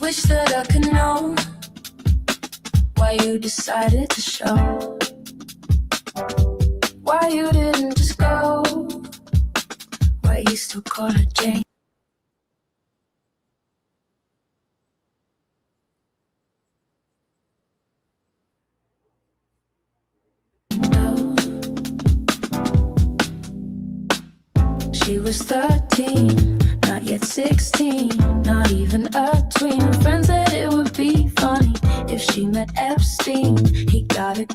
wish that I could know why you decided to show, why you didn't just go, why you still call her Jane. She was 13, not yet 16, not even a tween. Her friends said it would be funny if she met Epstein. He got a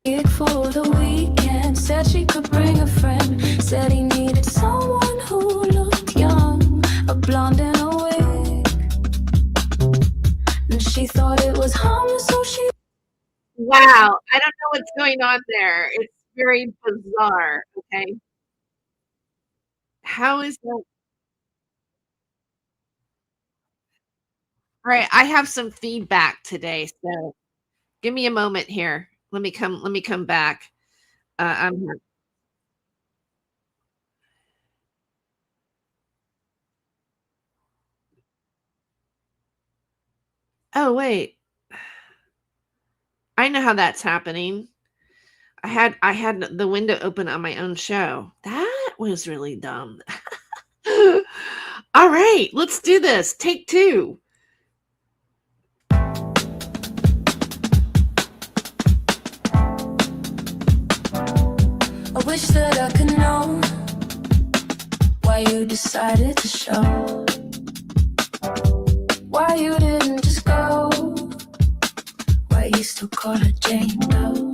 gig for the weekend, said she could bring a friend, said he needed someone who looked young, a blonde and a wig, and she thought it was harmless, so she... Wow, I don't know what's going on there. It's very bizarre, okay? How is that? All right, I have some feedback today, so give me a moment here. Let me come back. I'm here. Oh, wait. I know how that's happening. I had the window open on my own show. That was really dumb. All right, let's do this. Take 2. I wish that I could know why you decided to show, why you didn't just go, why you still call her Jane Doe.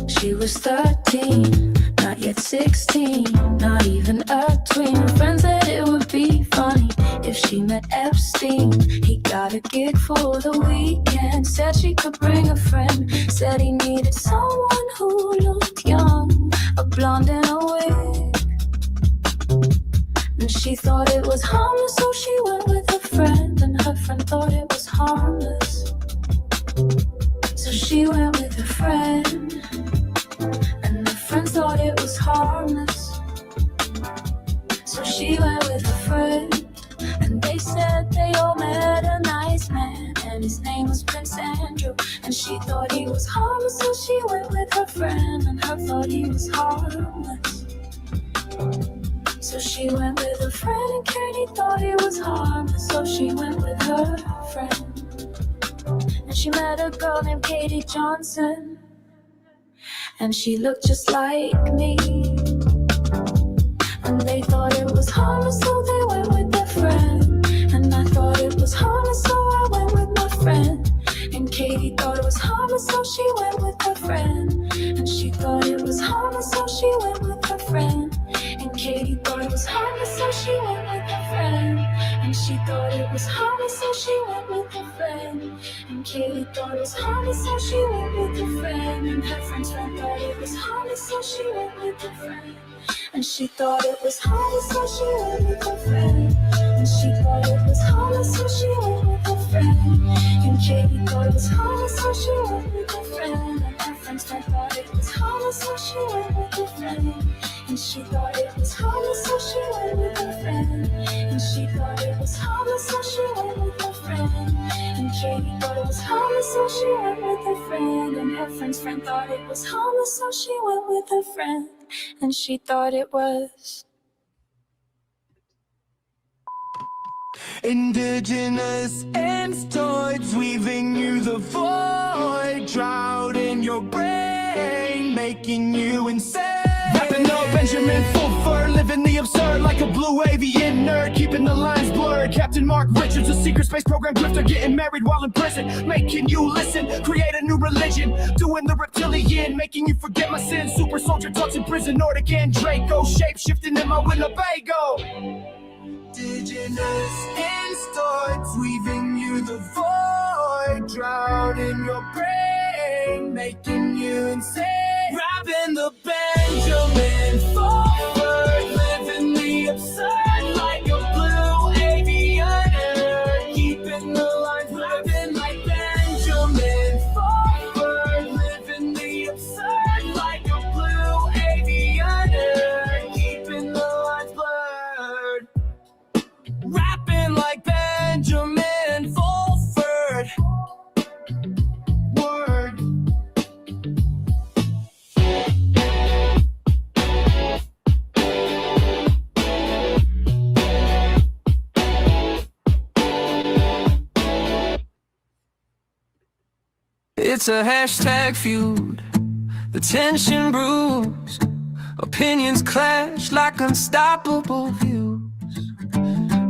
She was 13, not yet 16, not even a tween. Her friends said it would be funny if she met Epstein. He got a gig for the weekend, said she could bring a friend, said he needed someone who looked young, a blonde and a wig, and she thought it was harmless, so she went with her friend, and her friend thought it was harmless, so she went with her friend, and her friend thought it was harmless, so she went with her friend. And they said they all met a nice man, and his name was Prince Andrew, and she thought he was harmless, so she went with her friend, and her thought he was harmless, so she went with her friend, and Katie thought he was harmless, so she went with her friend. And she met a girl named Katie Johnson, and she looked just like me, and they thought it was harmless, so they went with their friend, and I thought it was harmless, so I went with my friend, and Katie thought it was harmless, so she went with her friend, and she thought it was harmless, so she went with her friend, and Katie thought it was harmless, so she went with her friend, and she thought it was harmless, so she went with her friend, and Katie thought it was harmless, so she went with her friend, and her friend's friend thought it was harmless, so she went with her friend, and she thought it was harmless, so she went with her friend, and she thought it was harmless, so she went with her friend, and Katie thought it was harmless, so she went with her friend, and her friend's friend thought it was harmless, so she went with her friend, and she thought it was harmless, so she went with her friend, and she thought it was harmless, so she went with her friend, and Katie thought it was harmless, so she went with her friend, and her friend's friend thought it was harmless, so she went with her friend, and she thought it was. Indigenous insectoids weaving you the void, drought in your brain, making you insane. Wrapping up Benjamin full fur, living the absurd like a blue avian nerd, keeping the lines blurred. Captain Mark Richards, a secret space program grifter, getting married while in prison, making you listen, create a new religion, doing the reptilian, making you forget my sins. Super soldier talks in prison, Nordic and Draco, shape shifting in my Winnebago. Indigenous insectoids weaving you the void, drown in your brain, making you insane. Wrapping the Benjamin forward, living the absurd like a blue avian nerd, keeping the lines wrapping like Benjamin forward, living It's a hashtag feud, the tension brews, opinions clash like unstoppable views.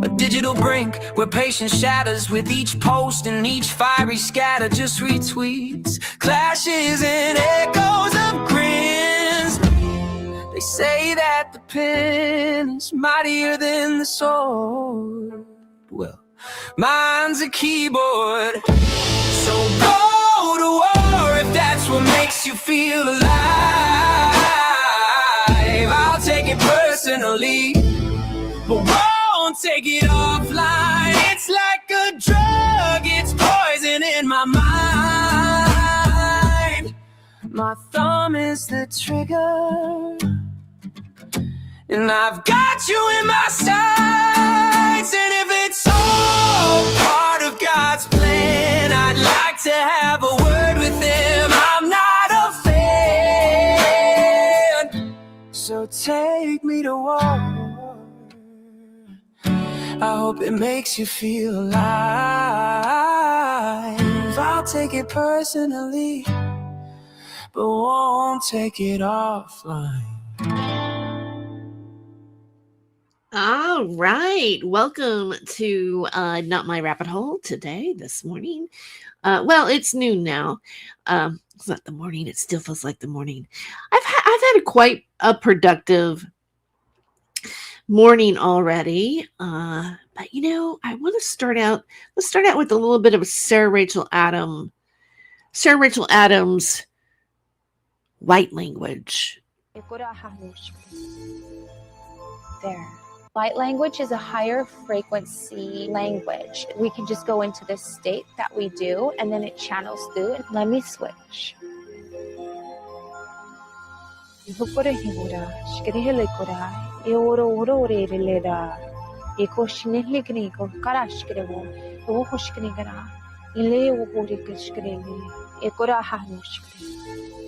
A digital brink where patience shatters with each post and each fiery scatter. Just retweets, clashes and echoes of grins. They say that the pen is mightier than the sword. Well, mine's a keyboard. So go to war if that's what makes you feel alive. I'll take it personally, but won't take it offline. It's like a drug, it's poison in my mind. My thumb is the trigger, and I've got you in my sights. And if it's all part of God's plan, I'd like to have a word with him. I'm not a fan, so take me to war. I hope it makes you feel alive. I'll take it personally, but won't take it offline. All right. Welcome to Not My Rabbit Hole today, this morning. Well, it's noon now. It's not the morning. It still feels like the morning. I've had quite a productive morning already. But you know, I want to start out. Let's start out with a little bit of Sarah Rachel Adams' white language. There. Light language is a higher frequency language. We can just go into this state that we do, and then it channels through. And let me switch.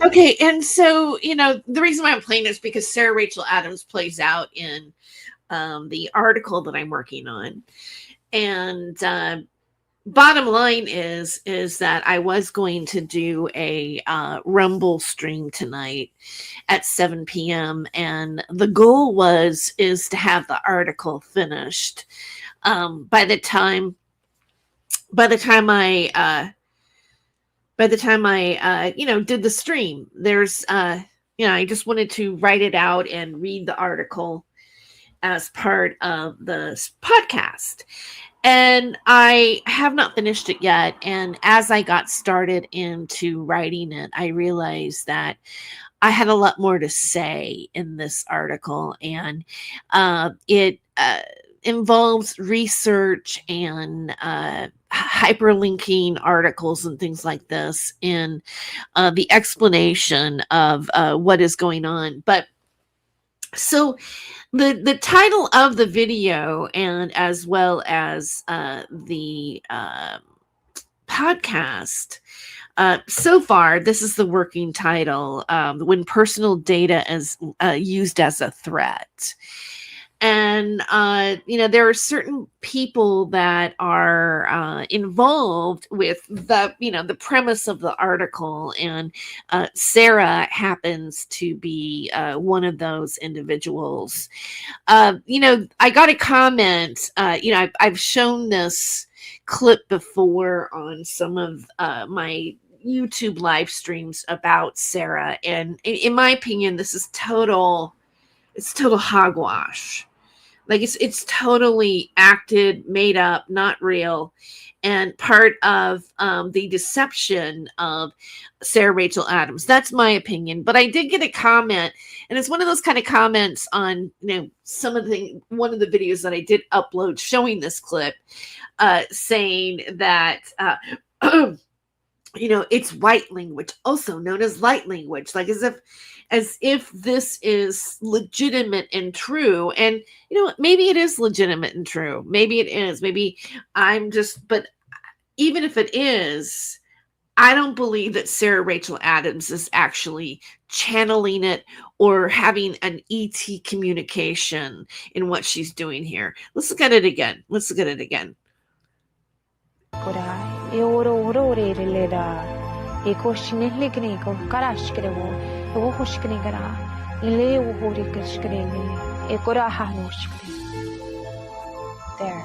Okay, and so, you know, the reason why I'm playing this is because Sarah Rachel Adams plays out in the article that I'm working on. And bottom line is that I was going to do a Rumble stream tonight at 7 p.m. And the goal is to have the article finished by the time I did the stream. There's I just wanted to write it out and read the article as part of the podcast. And I have not finished it yet. And as I got started into writing it, I realized that I had a lot more to say in this article. And it involves research and hyperlinking articles and things like this in the explanation of what is going on. But so the title of the video, and as well as the podcast, so far, this is the working title, When Personal Data is Used as a Threat. And, there are certain people that are involved with the premise of the article. And Sarah happens to be one of those individuals. I got a comment, I've shown this clip before on some of my YouTube live streams about Sarah. And in my opinion, this is total hogwash. Like it's totally acted, made up, not real, and part of the deception of Sarah Rachel Adams. That's my opinion. But I did get a comment, and it's one of those kind of comments on one of the videos that I did upload showing this clip, saying that it's white language, also known as light language, like as if this is legitimate and true. And maybe it is legitimate and true. Maybe it is. Maybe but even if it is, I don't believe that Sarah Rachel Adams is actually channeling it or having an ET communication in what she's doing here. Let's look at it again. Iko shinihligni ko karashkrevo. Ewo hushknigara. Ile uhurikashkrele. Ekora hanushkre. There.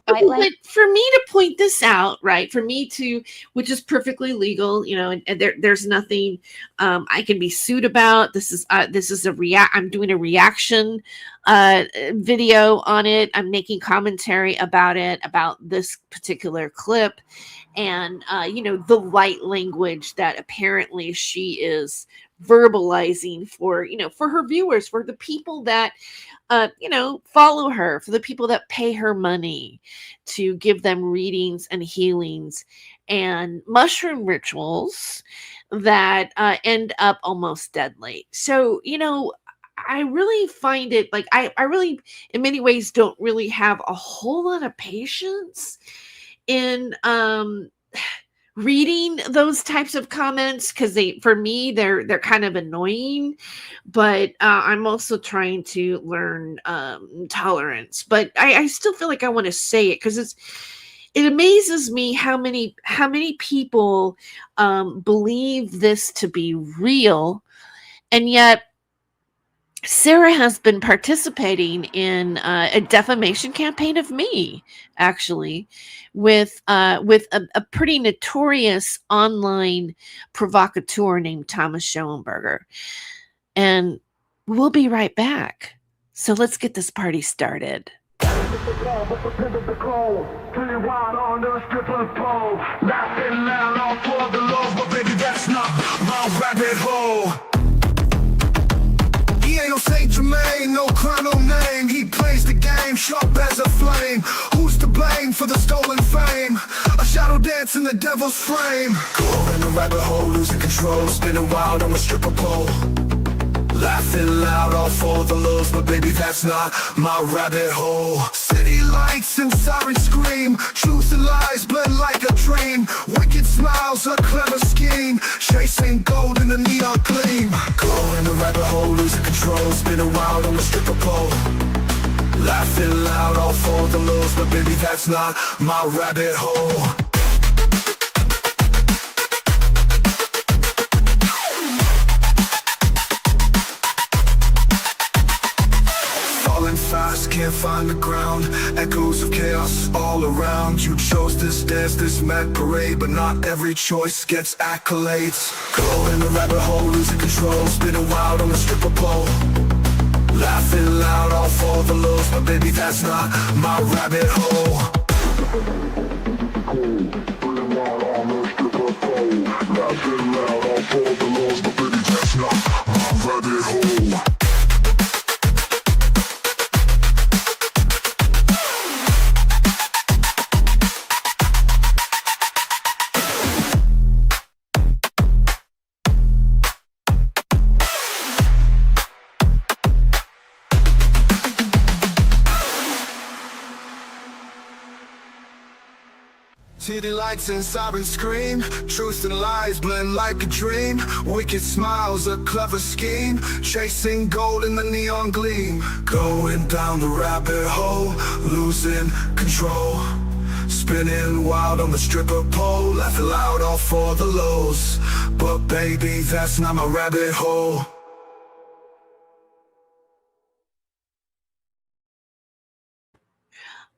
Okay, but for me to point this out, right? For me to, which is perfectly legal, you know, and there's nothing I can be sued about. This is I'm doing a reaction video on it. I'm making commentary about it, about this particular clip, and you know, the light language that apparently she is verbalizing for, you know, for her viewers, for the people that you know, follow her, for the people that pay her money to give them readings and healings and mushroom rituals that end up almost deadly. So, you know, I really find it like I really, in many ways, don't really have a whole lot of patience in reading those types of comments, because for me they're kind of annoying, but I'm also trying to learn tolerance. But I still feel like I want to say it because it amazes me how many people believe this to be real, and yet Sarah has been participating in a defamation campaign of me, actually, with a pretty notorious online provocateur named Thomas Schoenberger. And we'll be right back. So let's get this party started. He ain't no Saint Germain, no crown, no name. He plays the game, sharp as a flame. Who's to blame for the stolen fame? A shadow dance in the devil's frame. Go in the rabbit hole, losing control, spinning wild on a stripper pole. Laughing loud, all for the lows, but baby, that's not my rabbit hole. City lights and sirens scream, truth and lies blend like a dream. Wicked smiles, a clever scheme, chasing gold in the neon gleam. Go in the rabbit hole, losing control, spinning wild on the stripper pole. Laughing loud, all for the lows, but baby, that's not my rabbit hole. Fast, can't find the ground. Echoes of chaos all around. You chose this dance, this mad parade, but not every choice gets accolades. Go in the rabbit hole, losing control, spinning wild on the stripper pole. Laughing loud, all for the lows, but baby, that's not my rabbit hole. Spinning wild on the stripper pole. Laughing loud, all for the lows, but baby, that's not my rabbit hole. City lights and sirens scream, truth and lies blend like a dream. Wicked smiles, a clever scheme, chasing gold in the neon gleam. Going down the rabbit hole, losing control, spinning wild on the stripper pole. Laughing loud, all for the lows, but baby, that's not my rabbit hole.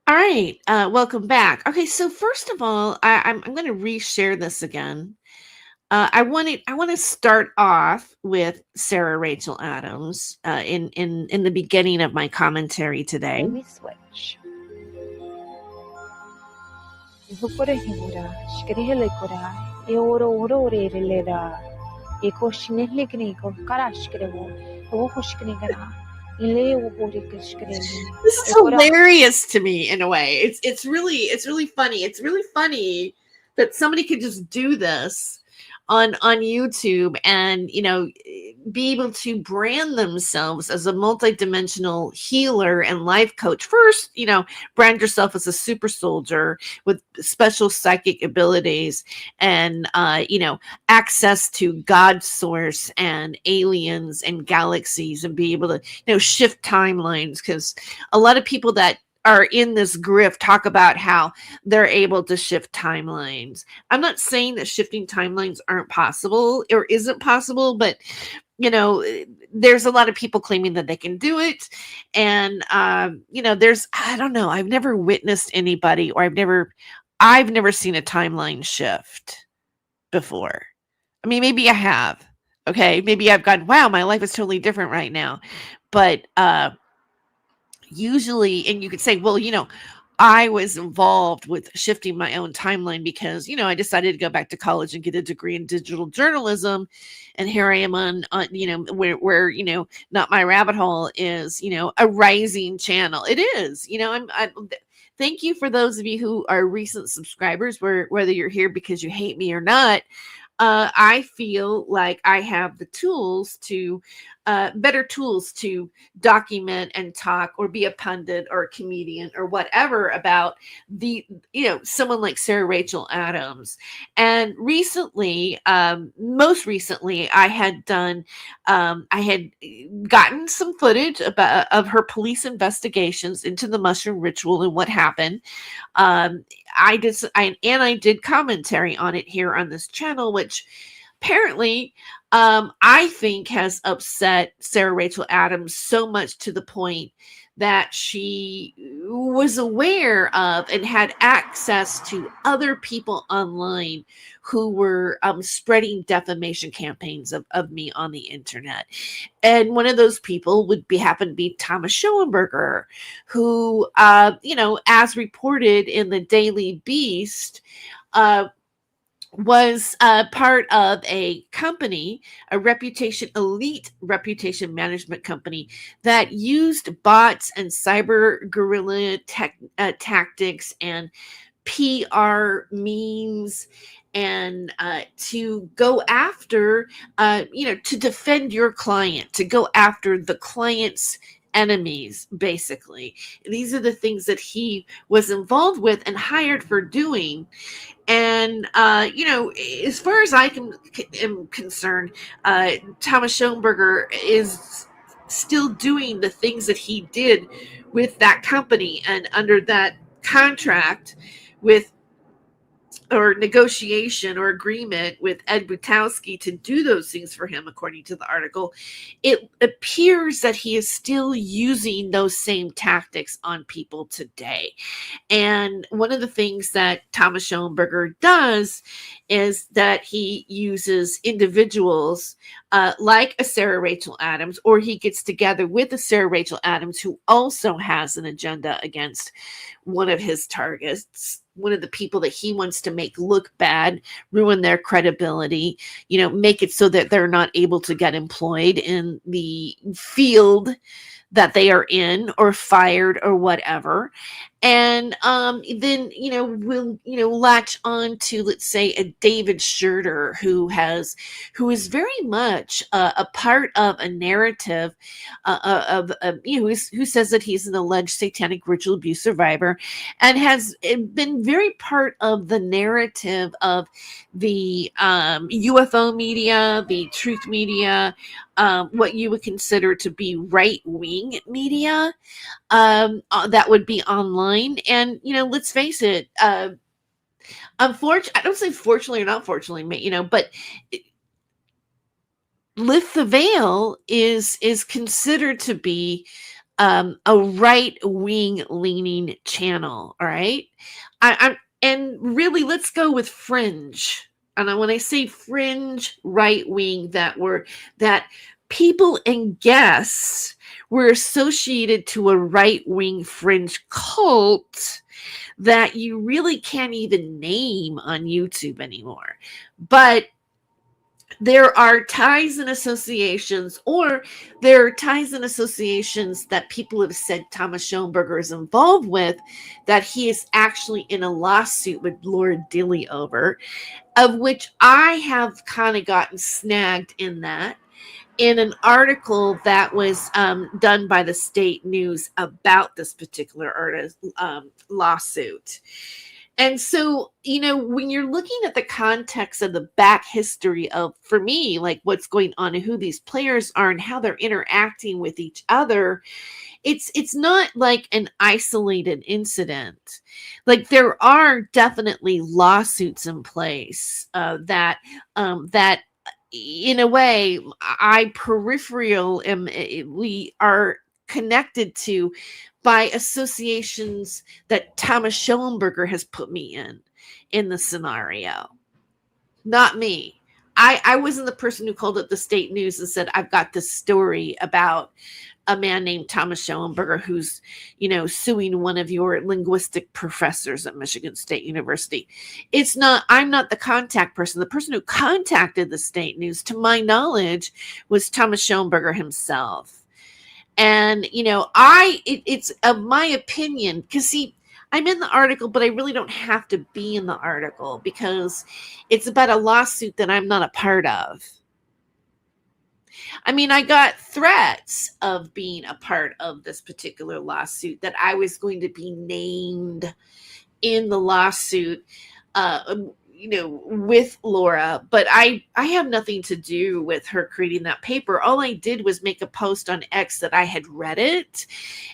All right, welcome back. Okay, so first of all, I'm going to reshare this again. I want to start off with Sarah Rachel Adams in the beginning of my commentary today. Let me switch. This is hilarious to me in a way. It's really funny. It's really funny that somebody could just do this on YouTube and, you know, be able to brand themselves as a multidimensional healer and life coach. First, you know, brand yourself as a super soldier with special psychic abilities and, you know, access to God's source and aliens and galaxies, and be able to, you know, shift timelines. Because a lot of people that are in this grift talk about how they're able to shift timelines. I'm not saying that shifting timelines aren't possible or isn't possible, but there's a lot of people claiming that they can do it. And, I don't know, I've never witnessed anybody, or I've never seen a timeline shift before. I mean, maybe I have. Okay. Maybe I've gone, wow, my life is totally different right now. But, usually, and you could say, well, I was involved with shifting my own timeline because, I decided to go back to college and get a degree in digital journalism. And here I am on where, Not My Rabbit Hole is, a rising channel. It is, thank you for those of you who are recent subscribers, whether you're here because you hate me or not. I feel like I have the tools to better tools to document and talk or be a pundit or a comedian or whatever about someone like Sarah Rachel Adams. And recently, most recently, I had gotten some footage of her police investigations into the mushroom ritual and what happened. I did commentary on it here on this channel, which apparently I think has upset Sarah Rachel Adams so much to the point that she was aware of and had access to other people online who were spreading defamation campaigns of me on the internet. And one of those people happen to be Thomas Schoenberger, who, as reported in the Daily Beast, was part of a company, elite reputation management company that used bots and cyber guerrilla tactics and PR memes and to go after, to defend your client, to go after the client's enemies, basically. These are the things that he was involved with and hired for doing. And, as far as I am concerned, Thomas Schoenberger is still doing the things that he did with that company and under that contract with or negotiation or agreement with Ed Butowski to do those things for him, according to the article. It appears that he is still using those same tactics on people today. And one of the things that Thomas Schoenberger does is that he uses individuals like a Sarah Rachel Adams, or he gets together with a Sarah Rachel Adams who also has an agenda against one of his targets, one of the people that he wants to make look bad, ruin their credibility, make it so that they're not able to get employed in the field that they are in, or fired, or whatever. And then we'll latch on to, let's say, a David Schurter who is very much a part of a narrative who says that he's an alleged satanic ritual abuse survivor, and has been very part of the narrative of the UFO media, the truth media, what you would consider to be right-wing media that would be online. And, let's face it, unfortunately, I don't say fortunately or not fortunately, but Lift the Veil is considered to be a right-wing leaning channel. All right. And really, let's go with fringe. And when I say fringe right-wing, that people and guests were associated to a right-wing fringe cult that you really can't even name on YouTube anymore. But there are ties and associations, that people have said Thomas Schoenberger is involved with, that he is actually in a lawsuit with Laura Dilley over, of which I have kind of gotten snagged in an article that was done by the State News about this particular artist lawsuit. And so, when you're looking at the context of the back history of, for me, like what's going on and who these players are and how they're interacting with each other, it's not like an isolated incident. Like there are definitely lawsuits in place that in a way we are connected to by associations that Thomas Schoenberger has put me in the scenario. Not me. I wasn't the person who called up the state news and said, I've got this story about a man named Thomas Schoenberger who's, suing one of your linguistic professors at Michigan State University. I'm not the contact person. The person who contacted the state news, to my knowledge, was Thomas Schoenberger himself. And, it's of my opinion, because see, I'm in the article, but I really don't have to be in the article because it's about a lawsuit that I'm not a part of. I mean, I got threats of being a part of this particular lawsuit, that I was going to be named in the lawsuit, with Laura, but I have nothing to do with her creating that paper. All I did was make a post on X that I had read it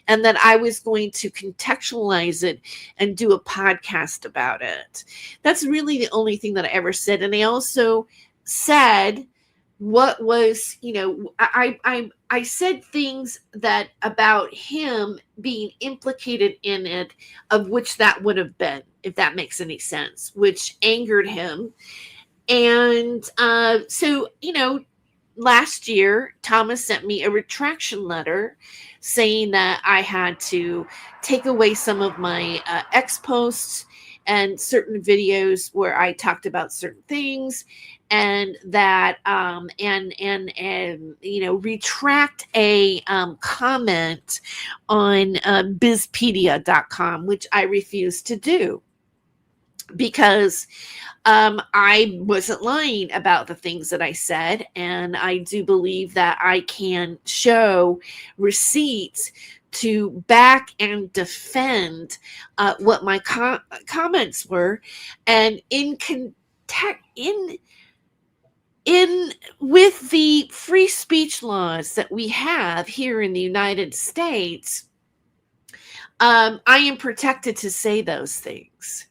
and that I was going to contextualize it and do a podcast about it. That's really the only thing that I ever said. And I also said what was, I said things that about him being implicated in it, of which that would have been, if that makes any sense, which angered him. And so, last year, Thomas sent me a retraction letter saying that I had to take away some of my X posts and certain videos where I talked about certain things, and that retract a comment on bizpedia.com, which I refused to do because I wasn't lying about the things that I said, and I do believe that I can show receipts to back and defend what my comments were, and with the free speech laws that we have here in the United States, I am protected to say those things,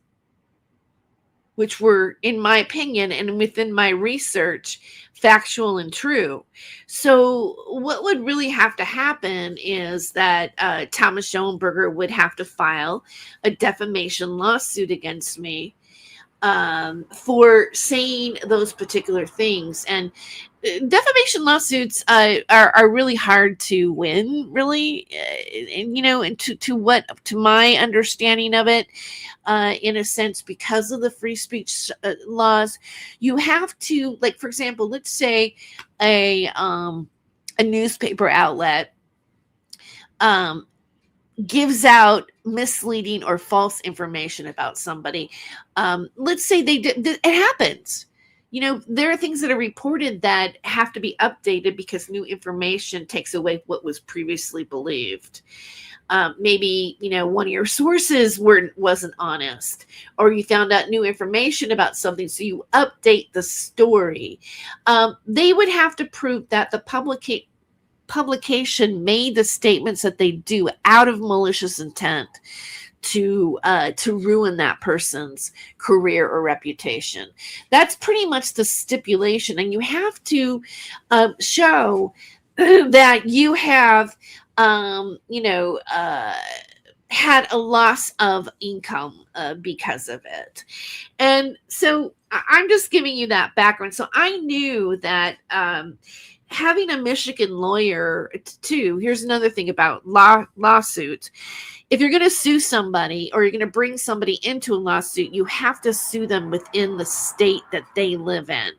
which were, in my opinion and within my research, factual and true. So what would really have to happen is that Thomas Schoenberger would have to file a defamation lawsuit against me for saying those particular things. And defamation lawsuits are really hard to win, really, and to my understanding of it, in a sense, because of the free speech laws. You have to, like, for example, let's say a newspaper outlet gives out misleading or false information about somebody. Let's say they did. It happens. There are things that are reported that have to be updated because new information takes away what was previously believed. Maybe, one of your sources wasn't honest, or you found out new information about something, so you update the story. They would have to prove that the publication made the statements that they do out of malicious intent to ruin that person's career or reputation. That's pretty much the stipulation, and you have to show that you have had a loss of income because of it. And so I'm just giving you that background. So I knew that having a Michigan lawyer too, here's another thing about lawsuits. If you're going to sue somebody or you're going to bring somebody into a lawsuit, you have to sue them within the state that they live in.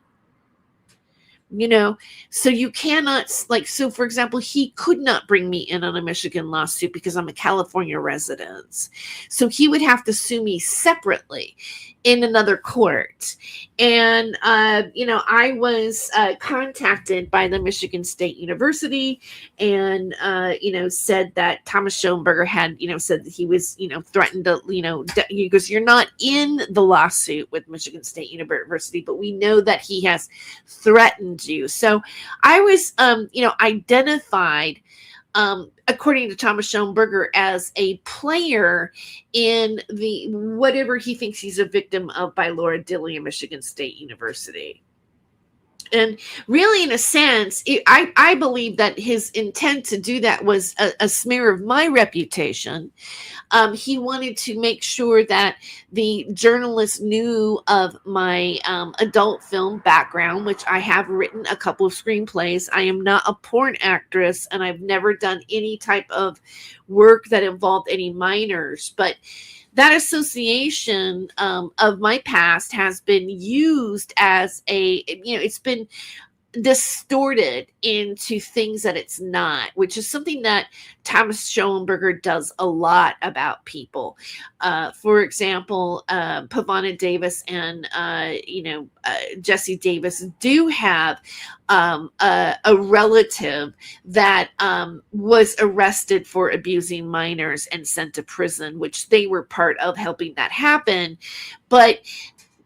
So you cannot, so for example, he could not bring me in on a Michigan lawsuit because I'm a California resident. So he would have to sue me separately in another court. And, I was contacted by the Michigan State University and, said that Thomas Schoenberger had, said that he was, threatened to, because you're not in the lawsuit with Michigan State University, but we know that he has threatened you. So I was, identified, according to Thomas Schoenberger, as a player in the whatever he thinks he's a victim of by Laura Dilley at Michigan State University. And really, in a sense, I believe that his intent to do that was a smear of my reputation. He wanted to make sure that the journalist knew of my adult film background, which I have written a couple of screenplays. I am not a porn actress, and I've never done any type of work that involved any minors. But that association of my past has been used as it's been distorted into things that it's not, which is something that Thomas Schoenberger does a lot about people. For example, Pavana Davis and Jesse Davis do have a relative that was arrested for abusing minors and sent to prison, which they were part of helping that happen. But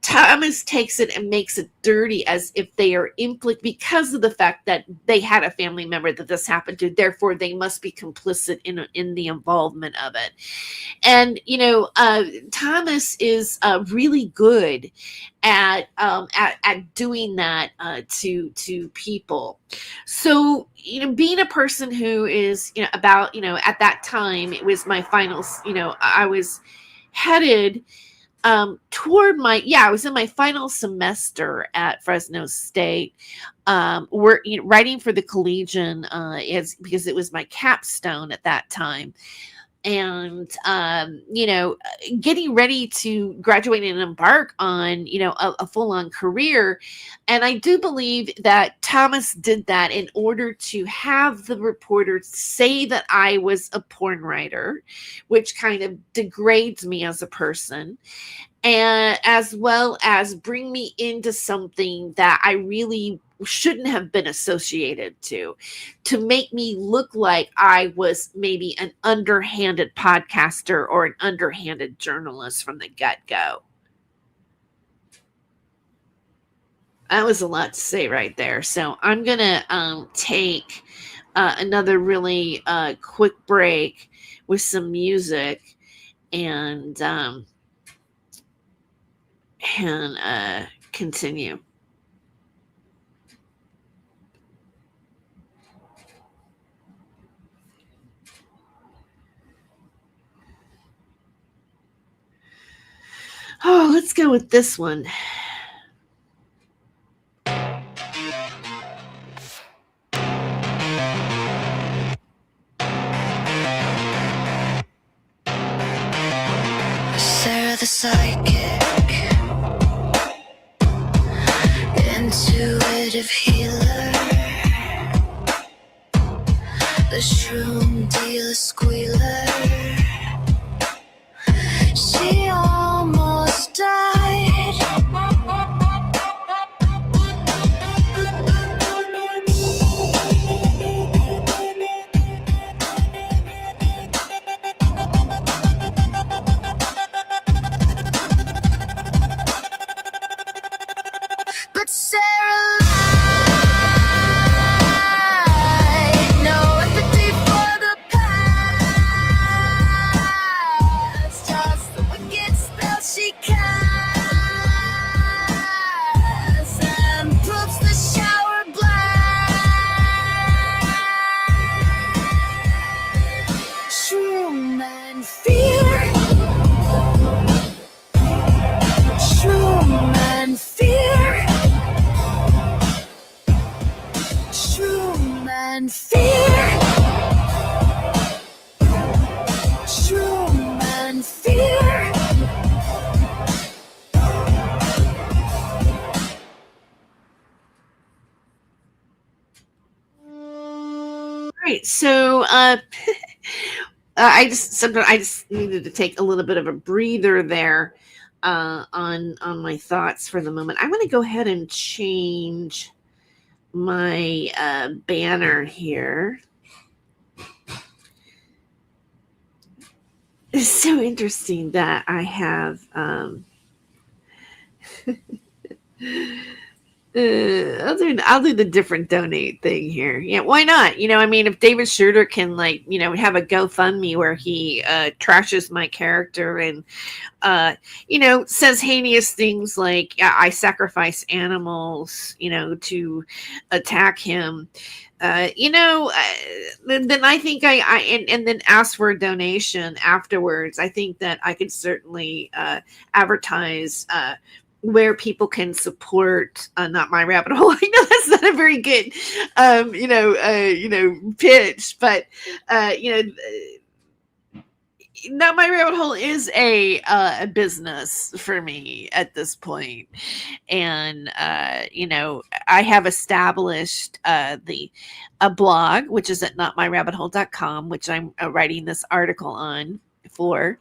Thomas takes it and makes it dirty as if they are because of the fact that they had a family member that this happened to, therefore they must be complicit in the involvement of it. And Thomas is really good at doing that to people. So being a person who is about at that time, it was my finals. I was headed toward I was in my final semester at Fresno State, writing for the Collegian, because it was my capstone at that time. And, getting ready to graduate and embark on, a full-on career. And I do believe that Thomas did that in order to have the reporter say that I was a porn writer, which kind of degrades me as a person, and as well as bring me into something that I really shouldn't have been associated to make me look like I was maybe an underhanded podcaster or an underhanded journalist from the get-go. That was a lot to say right there. So I'm going to take another really quick break with some music and continue. Oh, let's go with this one. Sarah the psychic, intuitive healer, the shroom dealer squealer. She almost died. But Sarah lied. No empathy for the past. Just the wicked spell she casts and proves the shower black. Shroom and fear. Shroom and fear. Shroom and fear. Shroom and fear. Right. So I just needed to take a little bit of a breather there. on my thoughts for the moment. I'm going to go ahead and change my banner here. It's so interesting that I have I'll do the different donate thing here. Yeah, why not? I mean, if David Schroeder can have a GoFundMe where he trashes my character and says heinous things like I sacrifice animals, to attack him. Then I think and then ask for a donation afterwards. I think that I could certainly advertise where people can support Not My Rabbit Hole. I know that's not a very good pitch, but Not My Rabbit Hole is a business for me at this point. And I have established a blog, which is at notmyrabbithole.com, which I'm writing this article on for,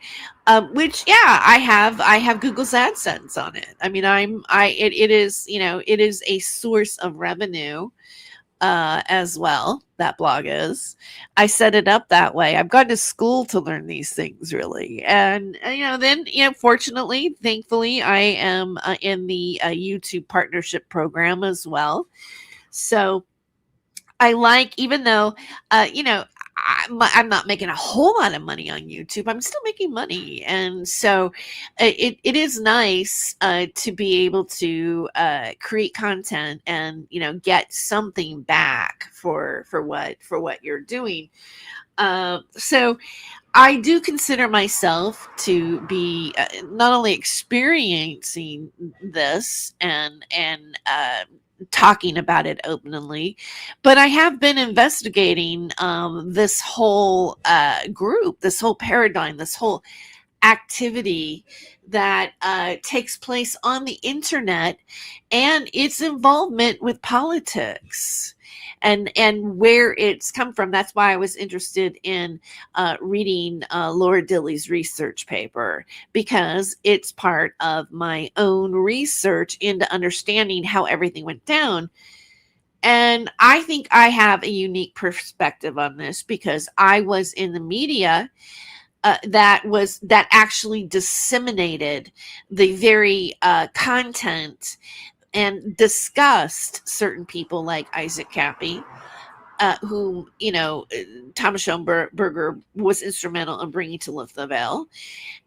which I have Google's AdSense on it. I mean, it is a source of revenue as well. That blog is. I set it up that way. I've gone to school to learn these things, really. And then fortunately, thankfully, I am in the YouTube partnership program as well. So I even though I'm not making a whole lot of money on YouTube, I'm still making money. And so it is nice to be able to create content and, get something back for what you're doing. So I do consider myself to be not only experiencing this and talking about it openly, but I have been investigating this whole group, this whole paradigm, this whole activity that takes place on the internet and its involvement with politics and where it's come from. That's why I was interested in reading Laura Dilley's research paper, because it's part of my own research into understanding how everything went down. And I think I have a unique perspective on this because I was in the media that actually disseminated the very content and discussed certain people like Isaac Cappy, whom Thomas Schoenberger was instrumental in bringing to Lift the Veil.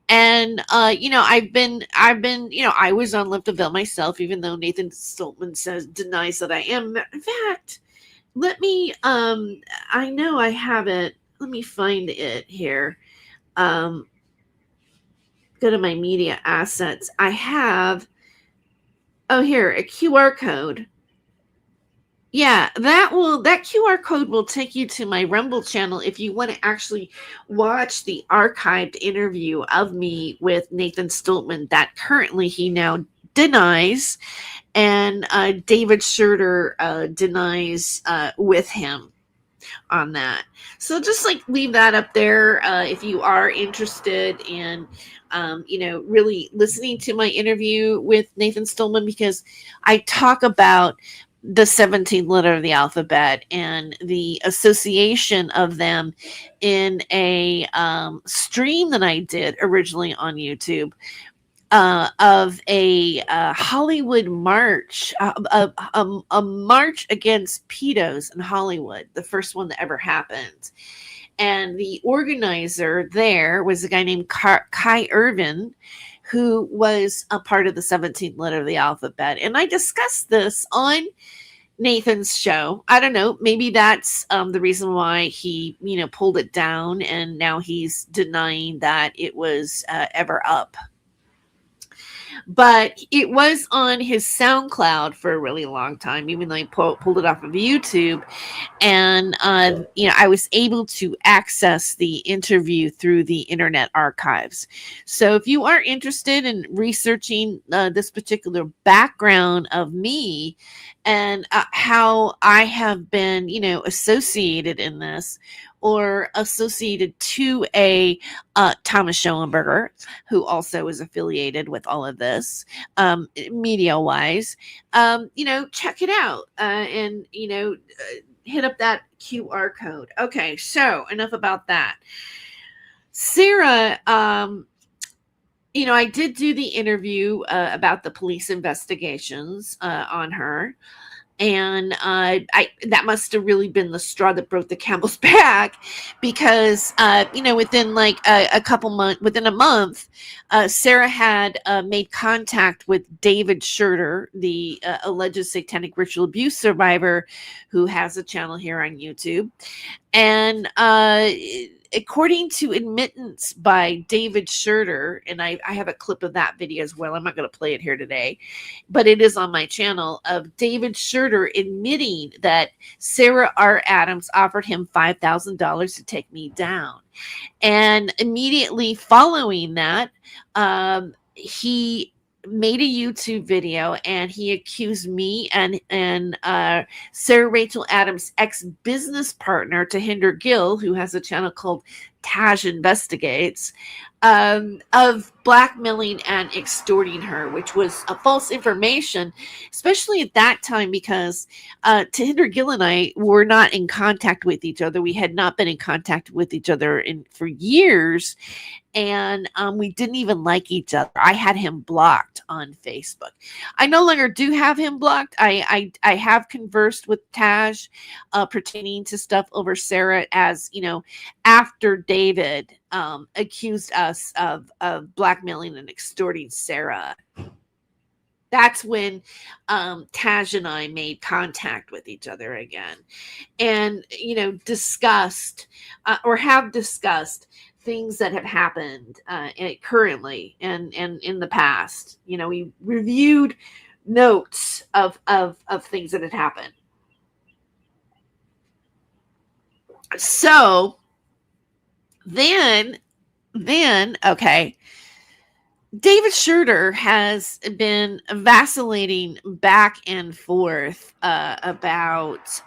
And I've been I was on Lift the Veil myself, even though Nathan Stoltman denies that I am. In fact, let me I know I have it. Let me find it here. Go to my media assets. I have here a QR code. Yeah, that QR code will take you to my Rumble channel if you want to actually watch the archived interview of me with Nathan Stoltman that currently he now denies, and David Schroeder denies with him on that. So just leave that up there if you are interested in really listening to my interview with Nathan Stoltman, because I talk about the 17th letter of the alphabet and the association of them in a stream that I did originally on YouTube of a Hollywood march, a march against pedos in Hollywood, the first one that ever happened. And the organizer there was a guy named Kai Irvin, who was a part of the 17th letter of the alphabet. And I discussed this on Nathan's show. I don't know, maybe that's the reason why he, pulled it down, and now he's denying that it was ever up. But it was on his SoundCloud for a really long time, even though he pulled it off of YouTube. And, I was able to access the interview through the Internet Archives. So if you are interested in researching this particular background of me and how I have been, associated in this, or associated to a Thomas Schellenberger, who also is affiliated with all of this, media wise, check it out, and hit up that QR code. Okay, so enough about that. Sarah, I did do the interview about the police investigations on her. And that must have really been the straw that broke the camel's back, because within like within a month, Sarah had made contact with David Schurter, the alleged satanic ritual abuse survivor, who has a channel here on YouTube, and according to admittance by David Schurter, and I have a clip of that video as well. I'm not going to play it here today, but it is on my channel, of David Schurter admitting that Sarah R. Adams offered him $5,000 to take me down. And immediately following that, he made a YouTube video, and he accused me and Sarah Rachel Adams' ex-business partner, Tahinder Gill, who has a channel called Taj Investigates, of blackmailing and extorting her, which was a false information, especially at that time, because Tahinder Gill and I were not in contact with each other. We had not been in contact with each other for years. And we didn't even like each other. I had him blocked on Facebook. I no longer do have him blocked. I have conversed with Taj pertaining to stuff over Sarah, as after David accused us of blackmailing and extorting Sarah. That's when Taj and I made contact with each other again, and discussed or have discussed things that have happened currently and in the past. We reviewed notes of things that had happened. So then okay, David Schurter has been vacillating back and forth about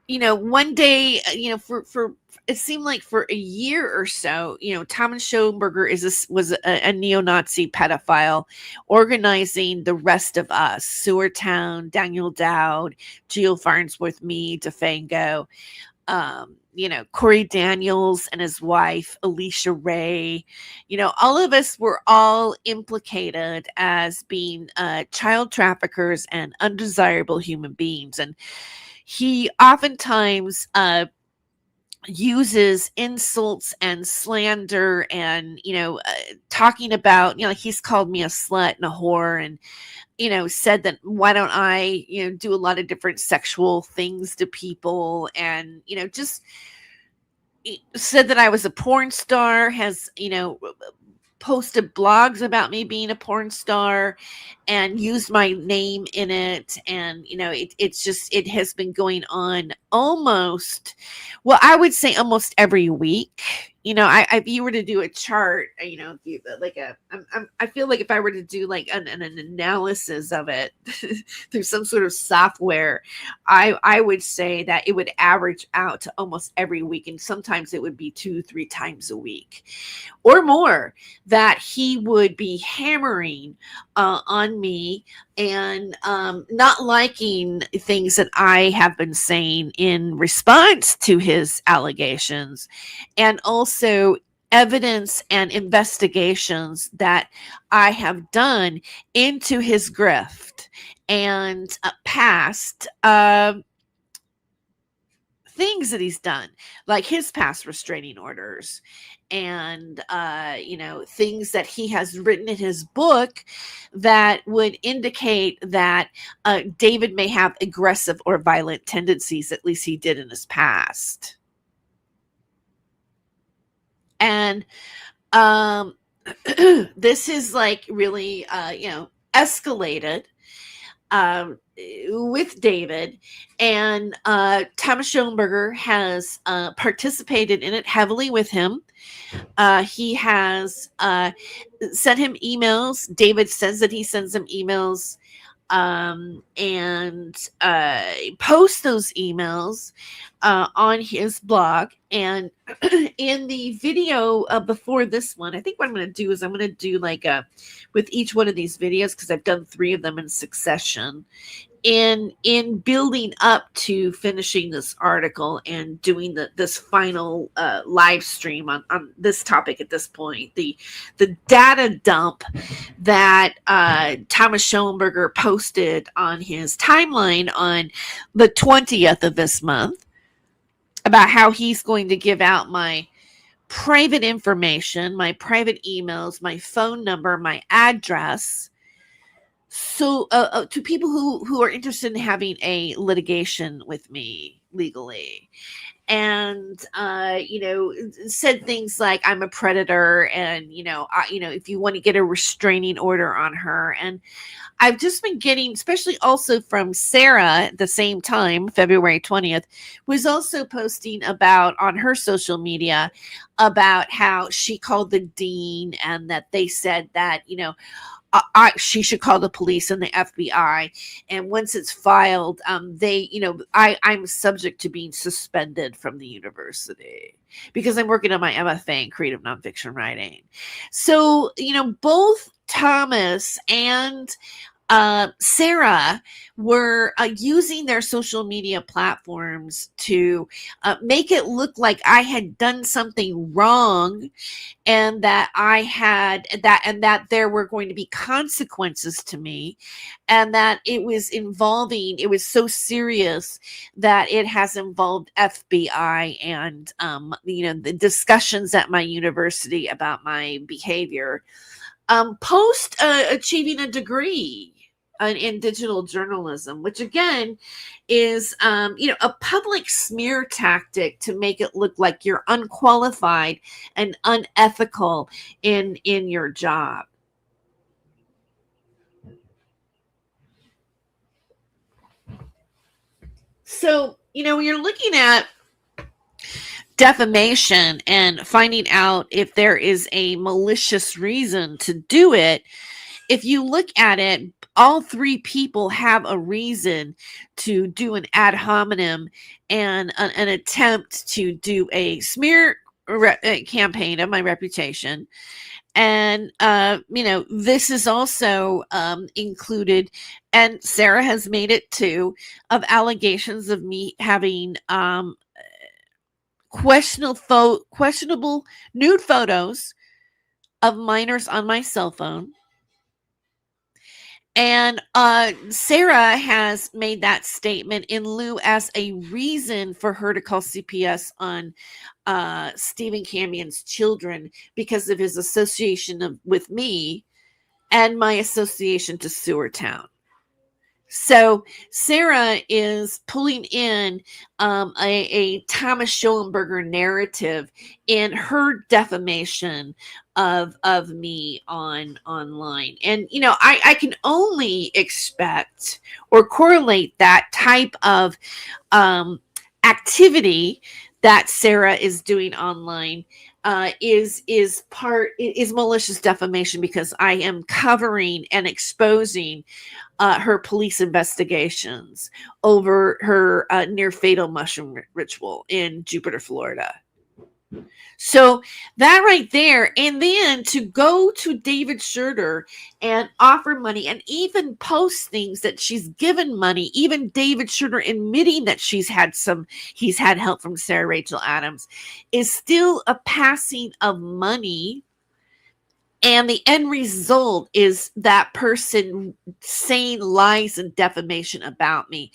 one day, for it seemed like for a year or so, Thomas Schoenberger was a neo-Nazi pedophile organizing the rest of us: Sewertown, Daniel Dowd, Geo Farnsworth, me, DeFango, Corey Daniels and his wife, Alicia Ray. All of us were all implicated as being child traffickers and undesirable human beings. And he oftentimes uses insults and slander and, talking about, he's called me a slut and a whore, and, said that why don't I, do a lot of different sexual things to people, and, just said that I was a porn star, has, posted blogs about me being a porn star and used my name in it. And, it has been going on almost, well, I would say almost every week. If you were to do a chart, I feel like if I were to do like an analysis of it through some sort of software, I would say that it would average out to almost every week. And sometimes it would be 2-3 times a week or more that he would be hammering on me and not liking things that I have been saying in response to his allegations, and also evidence and investigations that I have done into his grift and past things that he's done, like his past restraining orders and things that he has written in his book that would indicate that David may have aggressive or violent tendencies. At least he did in his past. And this is like really escalated with David, and Thomas Schoenberger has participated in it heavily with him. He has sent him emails. David says that he sends him emails and post those emails on his blog. And in the video before this one, I think what I'm going to do is I'm going to do like with each one of these videos, because I've done 3 of them in succession, in building up to finishing this article and doing this final live stream on this topic at this point, the data dump that Thomas Schoenberger posted on his timeline on the 20th of this month about how he's going to give out my private information, my private emails, my phone number, my address, so to people who are interested in having a litigation with me legally. And said things like I'm a predator, and if you want to get a restraining order on her. And I've just been getting, especially also from Sarah at the same time, February 20th, was also posting about on her social media about how she called the dean, and that they said that she should call the police and the FBI, and once it's filed, I'm subject to being suspended from the university because I'm working on my MFA in creative nonfiction writing. So, both Thomas and Sarah were using their social media platforms to make it look like I had done something wrong, and that that there were going to be consequences to me, and that it was so serious that it has involved FBI and the discussions at my university about my behavior post achieving a degree in digital journalism, which again is a public smear tactic to make it look like you're unqualified and unethical in your job. So, when you're looking at defamation and finding out if there is a malicious reason to do it, if you look at it, all 3 people have a reason to do an ad hominem and an attempt to do a smear campaign of my reputation. And, this is also included, and Sarah has made it too, of allegations of me having questionable nude photos of minors on my cell phone. And Sarah has made that statement in lieu as a reason for her to call CPS on Stephen Campion's children because of his association with me and my association to Sewertown. So Sarah is pulling in a Thomas Schoenberger narrative in her defamation of me online. And, I can only expect or correlate that type of activity that Sarah is doing online is malicious defamation, because I am covering and exposing her police investigations over her near fatal mushroom ritual in Jupiter, Florida. So that right there, and then to go to David Schurter and offer money and even post things that she's given money, even David Schurter admitting that he's had help from Sarah Rachel Adams, is still a passing of money. And the end result is that person saying lies and defamation about me.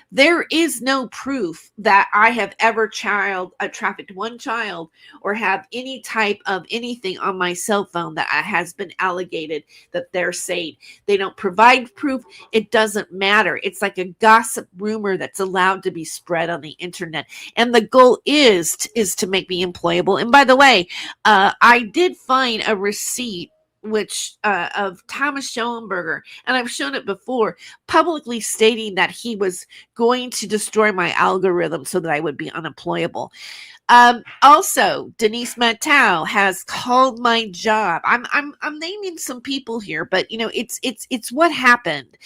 There is no proof that I have ever trafficked one child or have any type of anything on my cell phone that has been allegated that they're saying. They don't provide proof. It doesn't matter. It's like a gossip rumor that's allowed to be spread on the internet. And the goal is to make me employable. And by the way, I did find a receipt which of Thomas Schoenberger, and I've shown it before, publicly stating that he was going to destroy my algorithm so that I would be unemployable. Also, Denise Matau has called my job. I'm naming some people here, but it's what happened.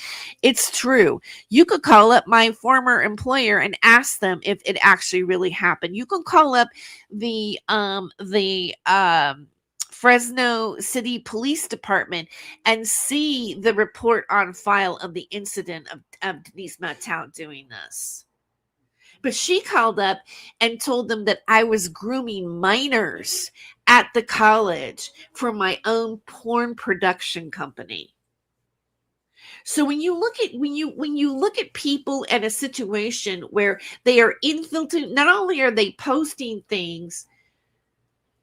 It's true. You could call up my former employer and ask them if it actually really happened. You can call up the Fresno City Police Department and see the report on file of the incident of Denise Matau doing this. But she called up and told them that I was grooming minors at the college for my own porn production company. So when you look at people in a situation where they are infiltrating, not only are they posting things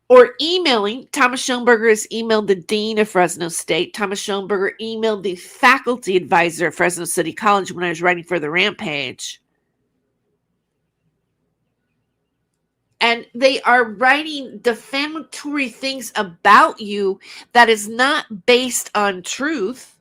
or emailing. Thomas Schoenberger has emailed the dean of Fresno State. Thomas Schoenberger emailed the faculty advisor at Fresno City College when I was writing for the Rampage. And they are writing defamatory things about you that is not based on truth.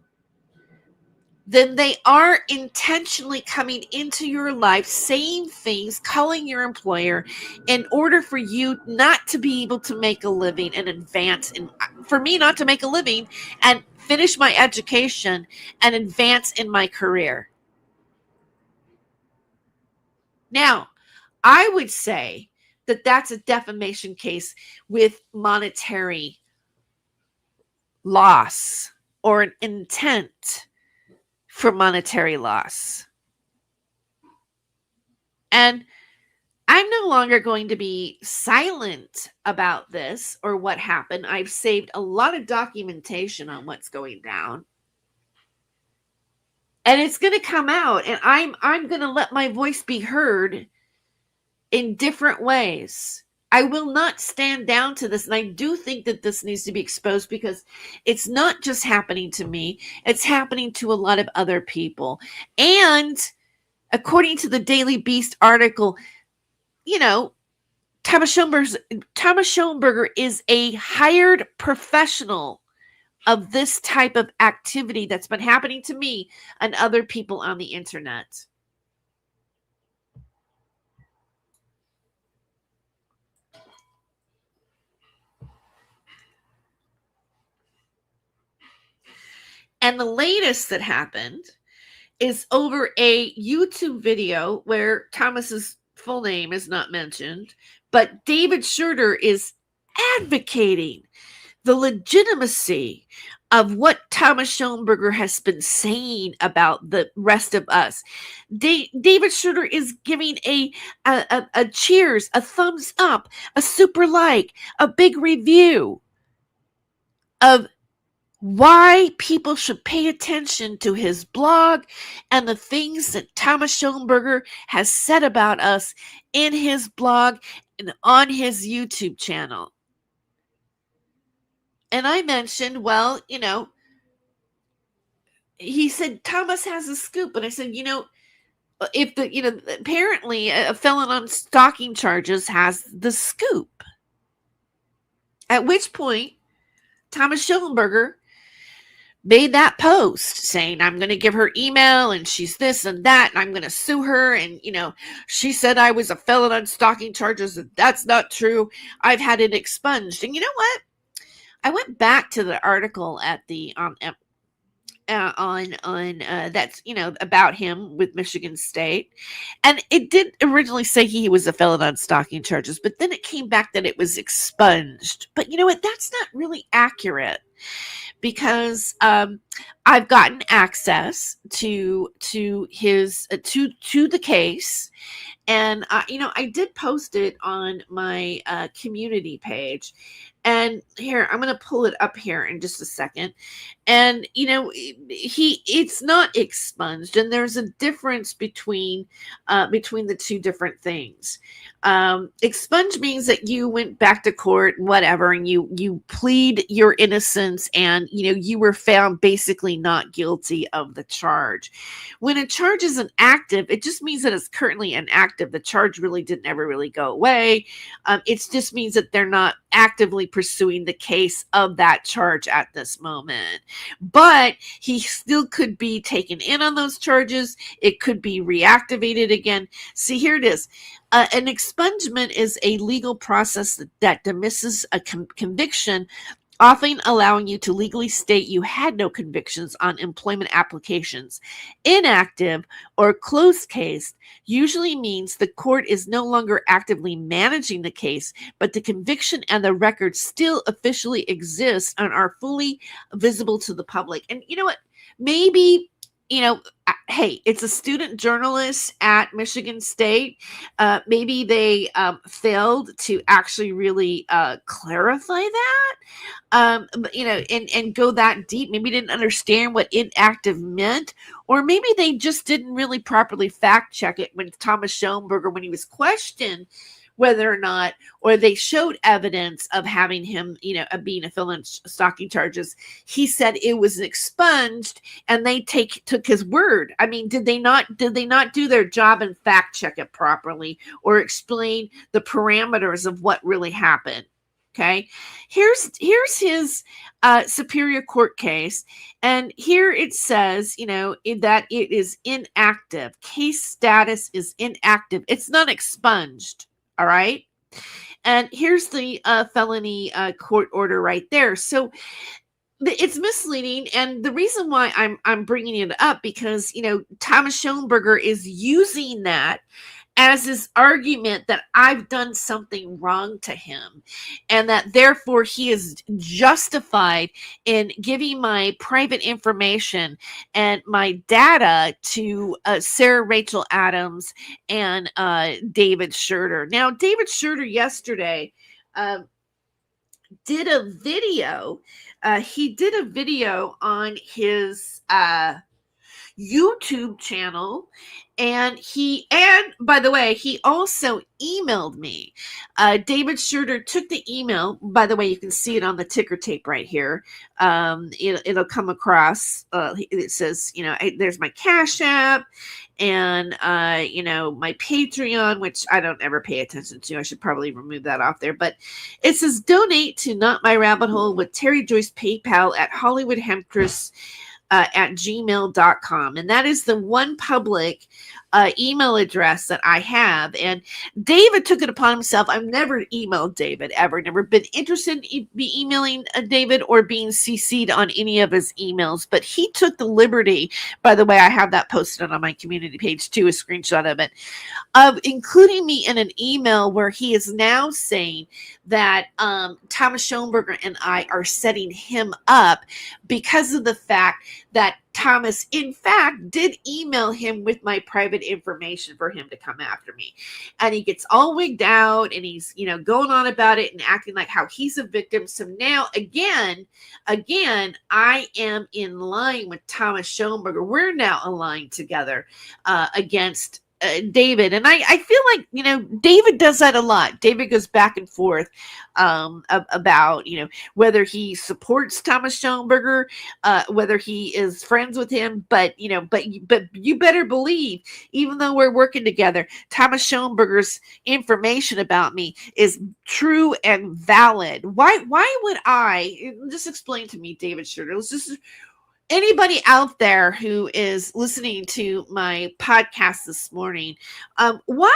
Then they are intentionally coming into your life, saying things, calling your employer in order for you not to be able to make a living and advance. And for me, not to make a living and finish my education and advance in my career. Now, I would say that that's a defamation case with monetary loss or an intent for monetary loss. And I'm no longer going to be silent about this or what happened. I've saved a lot of documentation on what's going down. And it's going to come out, and I'm going to let my voice be heard in different ways. I will not stand down to this. And I do think that this needs to be exposed because it's not just happening to me. It's happening to a lot of other people. And according to the Daily Beast article, Thomas Schoenberger is a hired professional of this type of activity that's been happening to me and other people on the internet. And the latest that happened is over a YouTube video where Thomas's full name is not mentioned, but David Schurter is advocating the legitimacy of what Thomas Schoenberger has been saying about the rest of us. David Schurter is giving a cheers, a thumbs up, a super like, a big review of why people should pay attention to his blog and the things that Thomas Schoenberger has said about us in his blog and on his YouTube channel. And I mentioned, he said, Thomas has a scoop. And I said, apparently a felon on stalking charges has the scoop. At which point, Thomas Schoenberger made that post saying, I'm going to give her email and she's this and that, and I'm going to sue her. And, she said I was a felon on stalking charges. And that's not true. I've had it expunged. And you know what? I went back to the article at the that's about him with Michigan State, and it did originally say he was a felon on stalking charges, but then it came back that it was expunged. But you know what? That's not really accurate, because I've gotten access to his to the case. And, I did post it on my community page. And here, I'm going to pull it up here in just a second. And, it's not expunged. And there's a difference between the two different things. Expunge means that you went back to court, whatever, and you plead your innocence, and, you were found basically not guilty of the charge. When a charge is inactive, it just means that it's currently inactive. The charge really didn't ever really go away. It just means that they're not actively pursuing the case of that charge at this moment. But he still could be taken in on those charges. It could be reactivated again. See, here it is. An expungement is a legal process that dismisses a conviction, often allowing you to legally state you had no convictions on employment applications. Inactive or closed case usually means the court is no longer actively managing the case, but the conviction and the record still officially exist and are fully visible to the public. And you know what? Maybe, hey, it's a student journalist at Michigan State. Maybe they failed to actually really clarify that, and go that deep. Maybe didn't understand what inactive meant, or maybe they just didn't really properly fact check it when Thomas Schoenberger, when he was questioned whether or not, or they showed evidence of having him, of being a felon stalking charges. He said it was expunged, and they took his word. I mean, did they not do their job and fact check it properly, or explain the parameters of what really happened? Okay, here's his Superior Court case, and here it says, that it is inactive. Case status is inactive. It's not expunged. All right. And here's the felony court order right there. So it's misleading. And the reason why I'm bringing it up, because, Thomas Schoenberger is using that as his argument that I've done something wrong to him, and that therefore he is justified in giving my private information and my data to Sarah Rachel Adams and David Schurter. Now, David Schurter yesterday did a video. He did a video on his YouTube channel, and by the way, he also emailed me. David Schurter took the email. By the way, you can see it on the ticker tape right here. It'll come across. It says, there's my Cash App, and my Patreon, which I don't ever pay attention to. I should probably remove that off there. But it says, donate to Not My Rabbit Hole with Terry Joyce PayPal at HollywoodHemptress at gmail.com. And that is the one public email address that I have. And David took it upon himself. I've never emailed David ever, never been interested in emailing David or being CC'd on any of his emails. But he took the liberty, by the way, I have that posted on my community page too, a screenshot of it, of including me in an email where he is now saying that Thomas Schoenberger and I are setting him up because of the fact that Thomas, in fact, did email him with my private information for him to come after me. And he gets all wigged out, and he's, going on about it and acting like how he's a victim. So now, again, I am in line with Thomas Schoenberger. We're now aligned together against David. And I feel like, David does that a lot. David goes back and forth about, whether he supports Thomas Schoenberger, whether he is friends with him. But you better believe, even though we're working together, Thomas Schoenberger's information about me is true and valid. Why would I just explain to me, David Schurter? Let's just anybody out there who is listening to my podcast this morning, what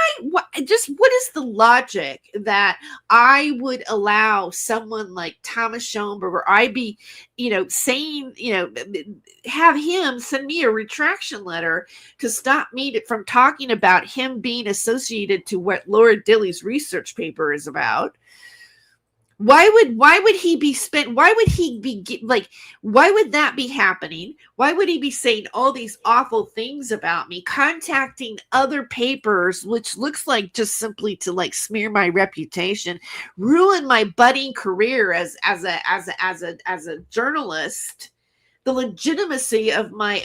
is the logic that I would allow someone like Thomas Schoenberger, or I be, saying, have him send me a retraction letter to stop me from talking about him being associated to what Laura Dilley's research paper is about? Why would he be why would that be happening? Why would he be saying all these awful things about me, contacting other papers, which looks like just simply to smear my reputation, ruin my budding career as a journalist? The legitimacy of my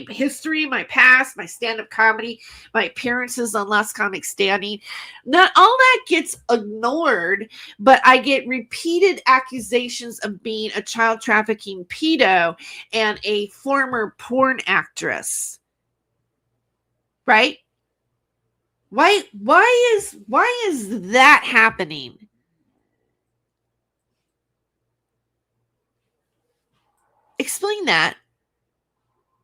history, my past, my stand-up comedy, my appearances on Last Comic Standing. Not all that gets ignored, but I get repeated accusations of being a child trafficking pedo and a former porn actress. Right? Why is that happening? Explain that.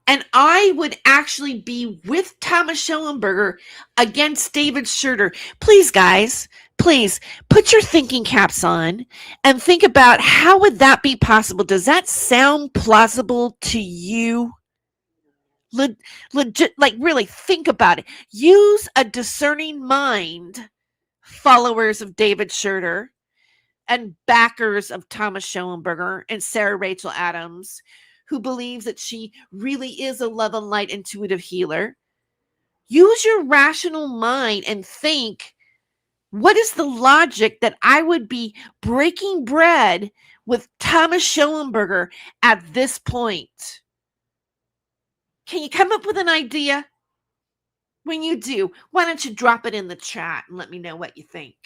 And I would actually be with Thomas Schellenberger against David Schroeder. Please, guys, please put your thinking caps on and think about how would that be possible? Does that sound plausible to you? Legit, like really think about it. Use a discerning mind, followers of David Schroeder and backers of Thomas Schellenberger and Sarah Rachel Adams, who believes that she really is a love and light intuitive healer. Use your rational mind and think, what is the logic that I would be breaking bread with Thomas Schellenberger at this point? Can you come up with an idea? When you do, why don't you drop it in the chat and let me know what you think?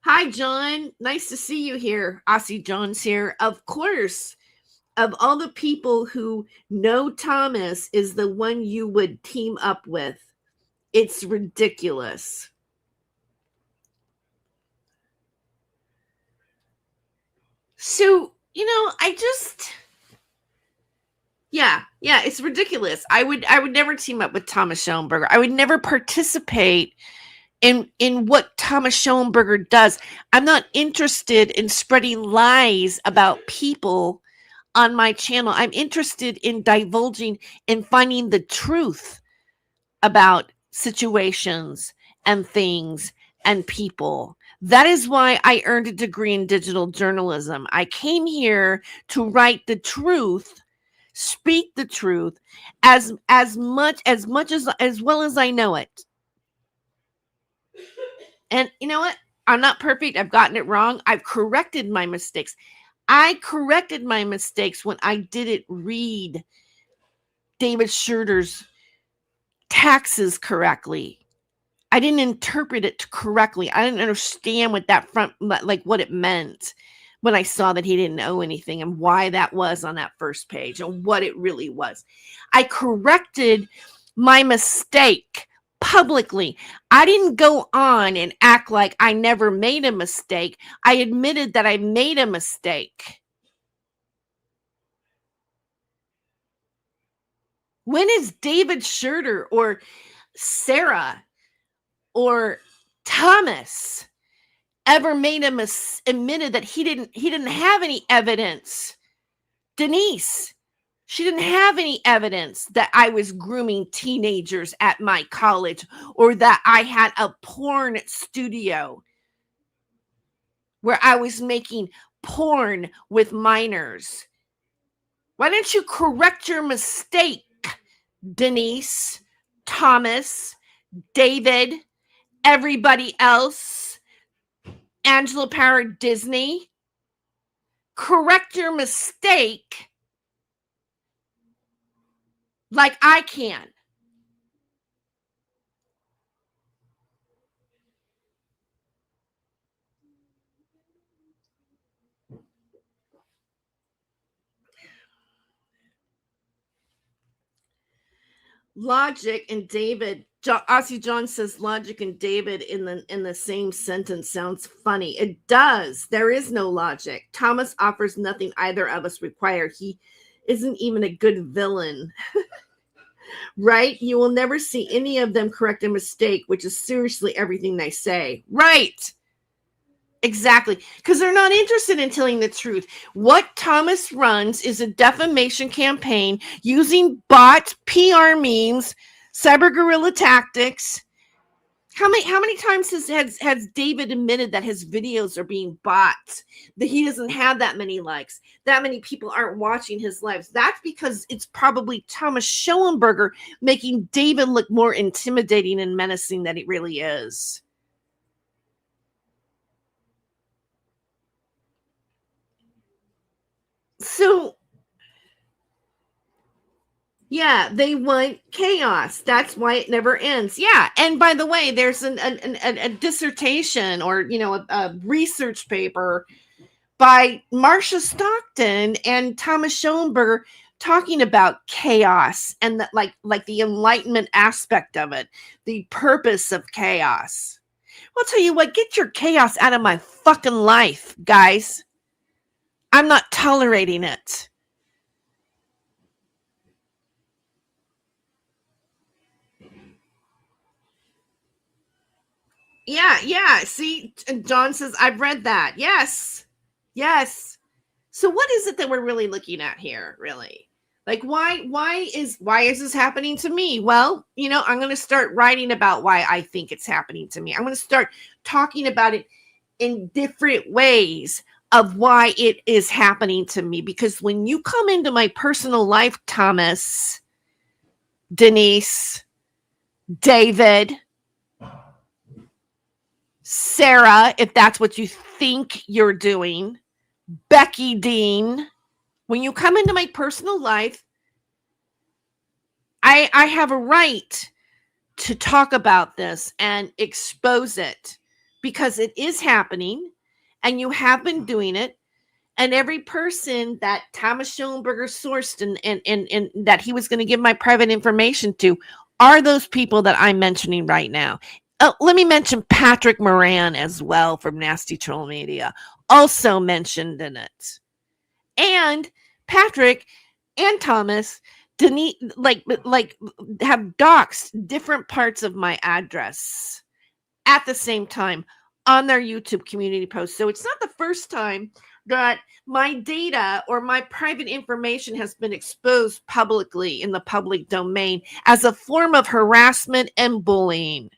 Hi, John. Nice to see you here. Aussie John's here. Of course, of all the people who know Thomas is the one you would team up with. It's ridiculous. So, yeah, it's ridiculous. I would never team up with Thomas Schellenberger. I would never participate in what Thomas Schellenberger does. I'm not interested in spreading lies about people on my channel. I'm interested in divulging and finding the truth about situations and things and people. That is why I earned a degree in digital journalism. I came here to write the truth, speak the truth as well as I know it. And you know what? I'm not perfect. I've gotten it wrong. I've corrected my mistakes. I corrected my mistakes when I didn't read David Schroeder's taxes correctly. I didn't interpret it correctly. I didn't understand what what it meant when I saw that he didn't owe anything and why that was on that first page and what it really was. I corrected my mistake publicly. I didn't go on and act like I never made a mistake. I admitted that I made a mistake. When is David Schroeder or Sarah or Thomas ever admitted that he didn't have any evidence? Denise, she didn't have any evidence that I was grooming teenagers at my college or that I had a porn studio where I was making porn with minors. Why don't you correct your mistake, Denise, Thomas, David, everybody else, Angela Power Disney? Correct your mistake like I can. Logic and David, Aussie John says logic and David in the same sentence sounds funny. It does. There is no logic. Thomas offers nothing either of us require. He isn't even a good villain. Right? You will never see any of them correct a mistake, which is seriously everything they say. Right. Exactly. Because they're not interested in telling the truth. What Thomas runs is a defamation campaign using bot PR memes, cyber guerrilla tactics. How many times has David admitted that his videos are being bought, that he doesn't have that many likes, that many people aren't watching his lives? That's because it's probably Thomas Schellenberger making David look more intimidating and menacing than he really is. So, yeah, they want chaos. That's why it never ends. Yeah, and by the way, there's a dissertation or a research paper by Marcia Stockton and Thomas Schellenberger talking about chaos and that like the enlightenment aspect of it, the purpose of chaos. I'll tell you what, get your chaos out of my fucking life, guys. I'm not tolerating it. Yeah. See, John says, I've read that. Yes. So what is it that we're really looking at here, really? Like, why is this happening to me? Well, I'm going to start writing about why I think it's happening to me. I'm going to start talking about it in different ways of why it is happening to me. Because when you come into my personal life, Thomas, Denise, David, Sarah, if that's what you think you're doing, Becky Dean, when you come into my personal life, I have a right to talk about this and expose it because it is happening and you have been doing it. And every person that Thomas Schoenberger sourced and that he was going to give my private information to are those people that I'm mentioning right now. Let me mention Patrick Moran as well from Nasty Troll Media, also mentioned in it. And Patrick and Thomas Denise, like have doxed different parts of my address at the same time on their YouTube community posts. So it's not the first time that my data or my private information has been exposed publicly in the public domain as a form of harassment and bullying.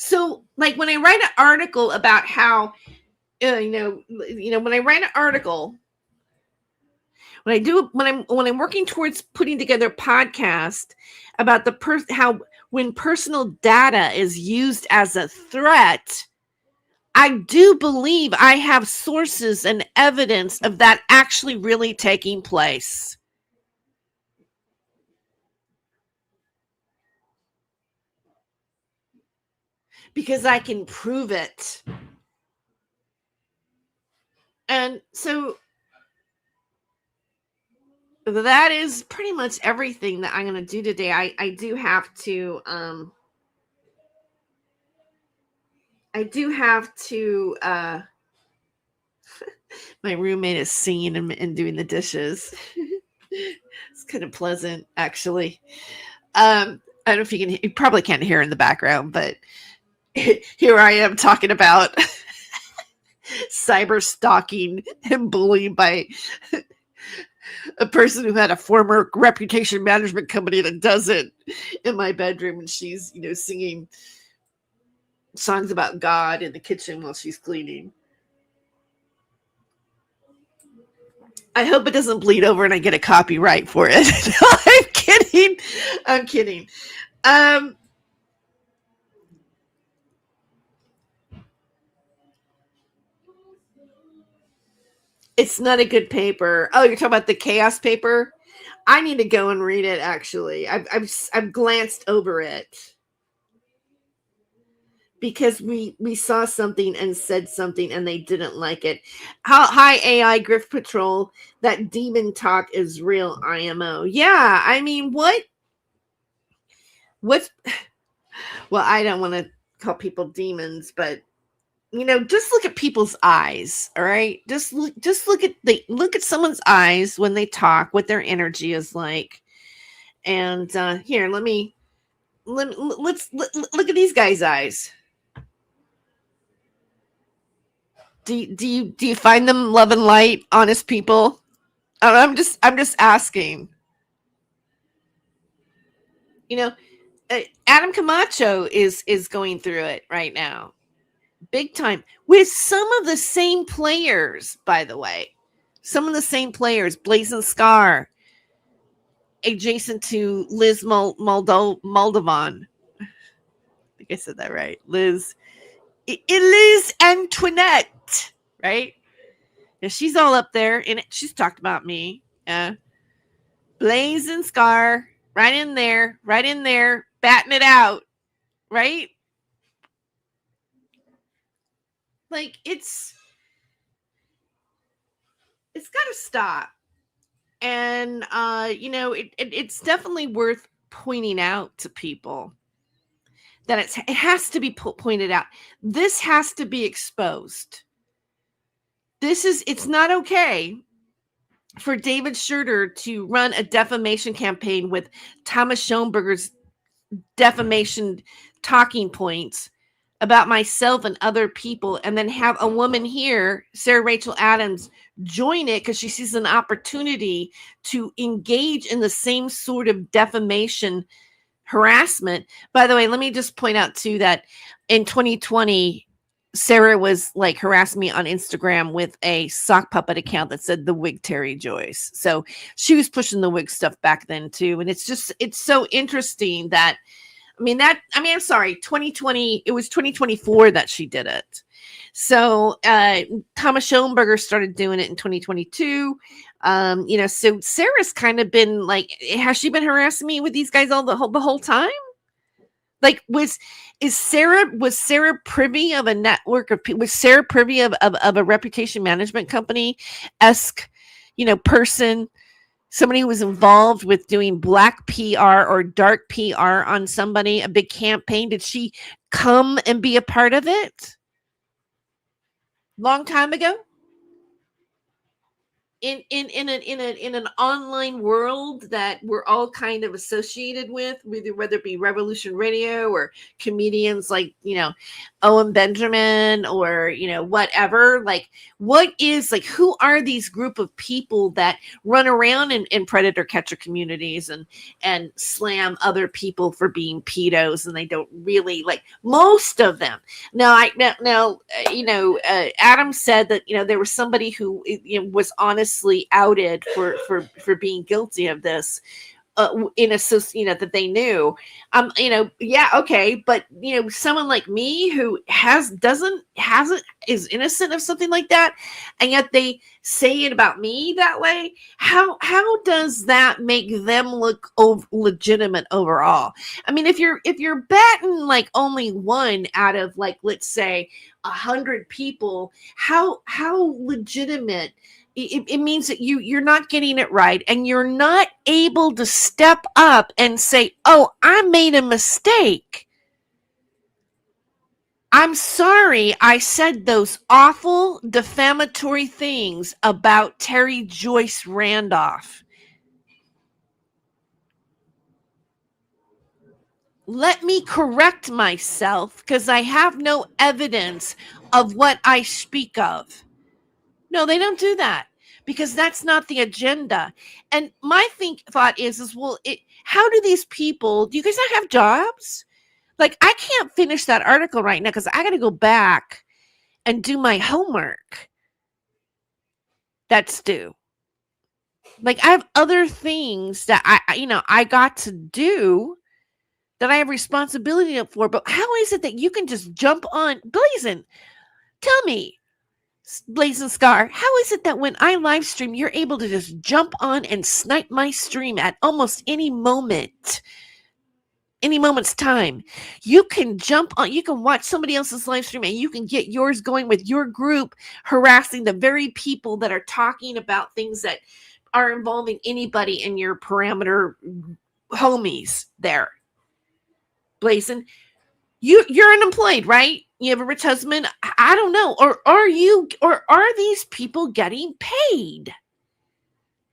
So, like when I write an article about how, when I write an article, when I'm working towards putting together a podcast about how when personal data is used as a threat, I do believe I have sources and evidence of that actually really taking place. Because I can prove it. And so that is pretty much everything that I'm going to do today. I do have to my roommate is singing and doing the dishes. It's kind of pleasant, actually. I don't know if you probably can't hear in the background, but here I am talking about cyber stalking and bullying by a person who had a former reputation management company that does it in my bedroom, and she's singing songs about God in the kitchen while she's cleaning. I hope it doesn't bleed over and I get a copyright for it. No, I'm kidding. It's not a good paper. Oh, you're talking about the chaos paper? I need to go and read it, actually. I've glanced over it. Because we saw something and said something and they didn't like it. Hi, AI Grift Patrol. That demon talk is real, IMO. Yeah, I mean, what's... Well, I don't want to call people demons, but just look at people's eyes, all right? Just look at someone's eyes when they talk, what their energy is like. And here, let's look at these guys' eyes. Do you find them love and light, honest people? I'm just asking. Adam Camacho is going through it right now, big time, with some of the same players. By the way, some of the same players, Blazing Scar, adjacent to Liz Moldovan. I think I said that right, Liz Antoinette, right? Yeah, she's all up there, and she's talked about me. Blazing Scar, right in there, batting it out, right? Like, it's got to stop. And it's definitely worth pointing out to people that it has to be pointed out. This has to be exposed. It's not okay for David Schurter to run a defamation campaign with Thomas Schoenberger's defamation talking points about myself and other people, and then have a woman here, Sarah Rachel Adams, join it because she sees an opportunity to engage in the same sort of defamation harassment. By the way, let me just point out too that in 2020, Sarah was like harassing me on Instagram with a sock puppet account that said the wig Terry Joyce. So she was pushing the wig stuff back then too. And it's so interesting that, I'm sorry, 2020, it was 2024 that she did it. So Thomas Schoenberger started doing it in 2022. So Sarah's kind of been like, has she been harassing me with these guys the whole time? Like, was Sarah privy of a network of people? Was Sarah privy of a reputation management company-esque, person, somebody who was involved with doing black PR or dark PR on somebody, a big campaign? Did she come and be a part of it long time ago? In an online world that we're all kind of associated with, whether it be Revolution Radio or comedians like, Owen Benjamin or, whatever, like, who are these group of people that run around in predator catcher communities and slam other people for being pedos, and they don't really, like, most of them. Adam said that, there was somebody who was honestly outed for being guilty of this in a, that they knew. Yeah, okay, but someone like me who is innocent of something like that, and yet they say it about me that way. How does that make them look legitimate overall? If you're batting like only one out of, like, let's say 100 people, how legitimate? It means that you're not getting it right, and you're not able to step up and say, oh, I made a mistake. I'm sorry I said those awful defamatory things about Terry Joyce Randolph. Let me correct myself because I have no evidence of what I speak of. No, they don't do that because that's not the agenda. And my thought is well, how do these people, do you guys not have jobs? Like, I can't finish that article right now because I got to go back and do my homework that's due. Like, I have other things that I got to do that I have responsibility for. But how is it that you can just jump on? Blazin, tell me, Blazing Scar, how is it that when I live stream, you're able to just jump on and snipe my stream at almost any moment's time? You can jump on, you can watch somebody else's live stream, and you can get yours going with your group, harassing the very people that are talking about things that are involving anybody in your parameter homies there. Blazing, you're unemployed, right? You have a rich husband. I don't know. Or are these people getting paid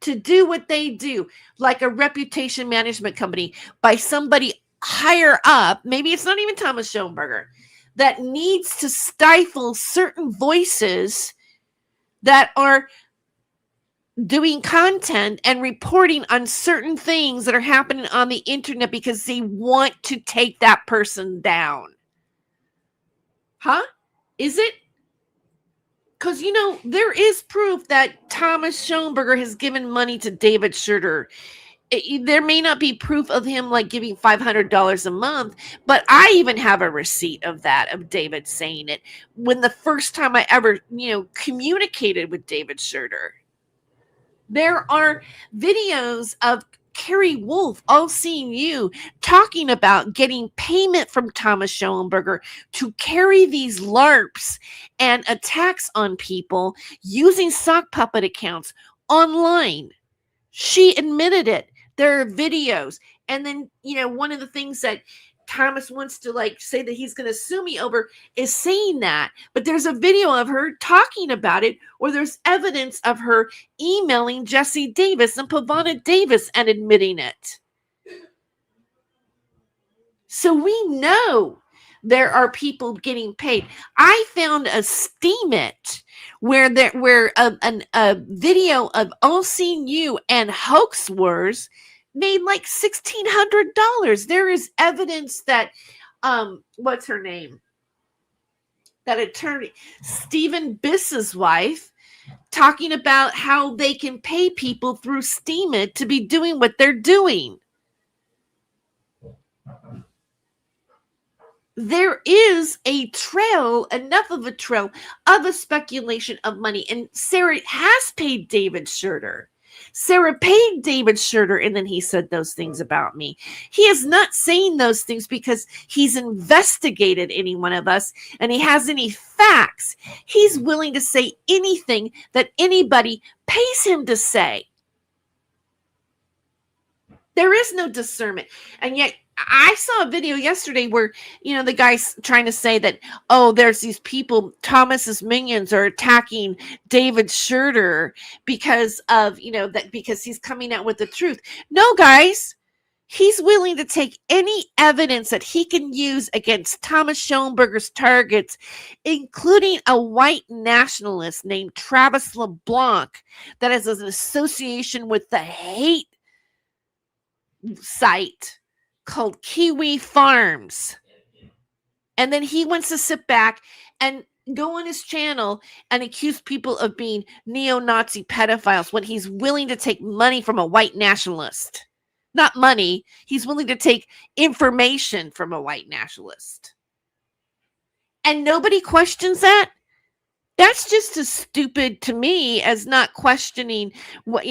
to do what they do, like a reputation management company, by somebody higher up? Maybe it's not even Thomas Schoenberger, that needs to stifle certain voices that are doing content and reporting on certain things that are happening on the internet because they want to take that person down. Huh? Is it? Because, there is proof that Thomas Schoenberger has given money to David Schurter. There may not be proof of him like giving $500 a month, but I even have a receipt of that, of David saying it when the first time I ever, communicated with David Schurter. There are videos of Carrie Wolf, All Seeing You, talking about getting payment from Thomas Schellenberger to carry these LARPs and attacks on people using sock puppet accounts online. She admitted it. There are videos. And then, one of the things that Thomas wants to say that he's going to sue me over is saying that, but there's a video of her talking about it, or there's evidence of her emailing Jesse Davis and Pavana Davis and admitting it. So we know there are people getting paid. I found a Steemit where a video of All Seeing You and Hoax Wars made like $1,600. There is evidence that what's her name? That attorney, Stephen Biss's wife, talking about how they can pay people through Steemit to be doing what they're doing. There is a trail, enough of a trail of a speculation of money. And Sarah has paid David Schroeder. Sarah paid David Schroeder, and then he said those things about me. He is not saying those things because he's investigated any one of us and he has any facts. He's willing to say anything that anybody pays him to say. There is no discernment. And yet I saw a video yesterday where, the guy's trying to say that, there's these people, Thomas's minions are attacking David Schroeder because of, because he's coming out with the truth. No, guys, he's willing to take any evidence that he can use against Thomas Schellenberger's targets, including a white nationalist named Travis LeBlanc that has an association with the hate site called Kiwi Farms. And then he wants to sit back and go on his channel and accuse people of being neo-Nazi pedophiles when he's willing to take money from a white nationalist. Not money, he's willing to take information from a white nationalist. And nobody questions that. That's just as stupid to me as not questioning what,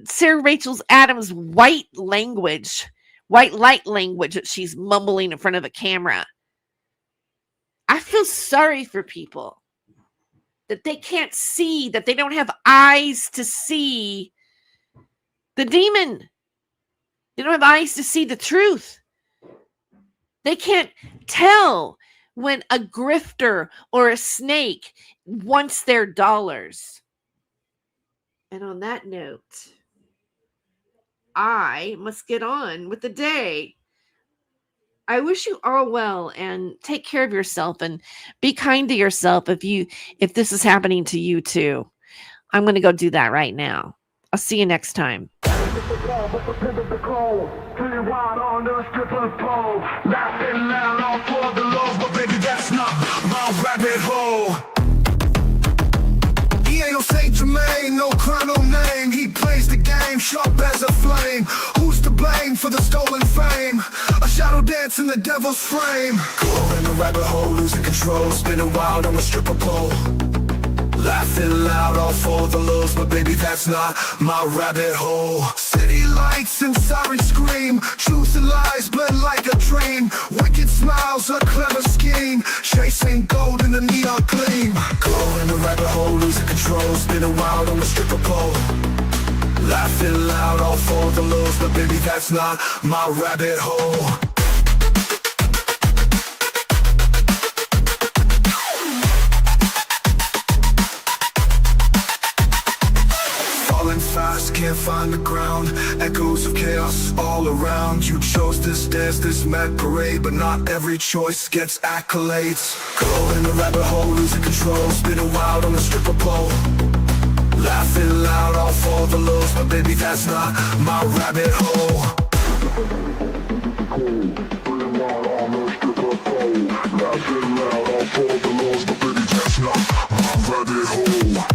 Sarah Rachel Adams' white light language that she's mumbling in front of a camera. I feel sorry for people that they can't see, that they don't have eyes to see the demon. They don't have eyes to see the truth. They can't tell when a grifter or a snake wants their dollars. And on that note, I must get on with the day. I wish you all well and take care of yourself and be kind to yourself if this is happening to you too. I'm going to go do that right now. I'll see you next time. He ain't no Saint Germain, no crown, no name. He plays the game sharp as a flame. Who's to blame for the stolen fame? A shadow dance in the devil's frame. Go in the rabbit hole, losing control, spinning wild on a stripper pole. Laughing loud, all for the lows, but baby, that's not my rabbit hole. City lights and sirens scream, truth and lies blend like a dream. Wicked smiles, a clever scheme, chasing gold in the neon gleam. Go in the rabbit hole, losing control, spinning wild on the stripper pole. Laughing loud, all for the lows, but baby, that's not my rabbit hole. Fast, can't find the ground. Echoes of chaos all around. You chose this dance, this mad parade, but not every choice gets accolades. Go in the rabbit hole, losing control, spinning wild on the stripper pole. Laughing loud, all for the lows, but baby, that's not my rabbit hole. Spinning wild on the stripper pole. Laughing loud, all for the lows, but baby, that's not my rabbit hole.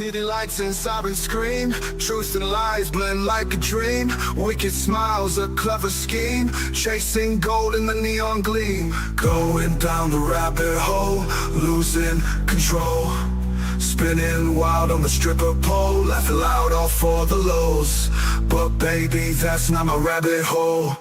City lights and sirens scream. Truth and lies blend like a dream. Wicked smiles, a clever scheme. Chasing gold in the neon gleam. Going down the rabbit hole, losing control. Spinning wild on the stripper pole. Laughing loud all for the lows. But baby, that's not my rabbit hole.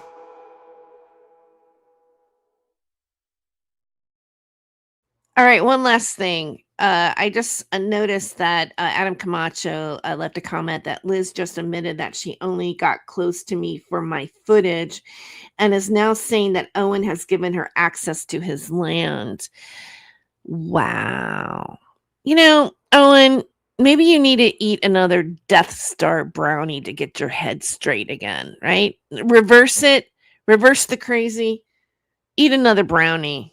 All right, one last thing. I just noticed that Adam Camacho left a comment that Liz just admitted that she only got close to me for my footage and is now saying that Owen has given her access to his land. Wow. You know, Owen, maybe you need to eat another Death Star brownie to get your head straight again, right? Reverse it, reverse the crazy, eat another brownie.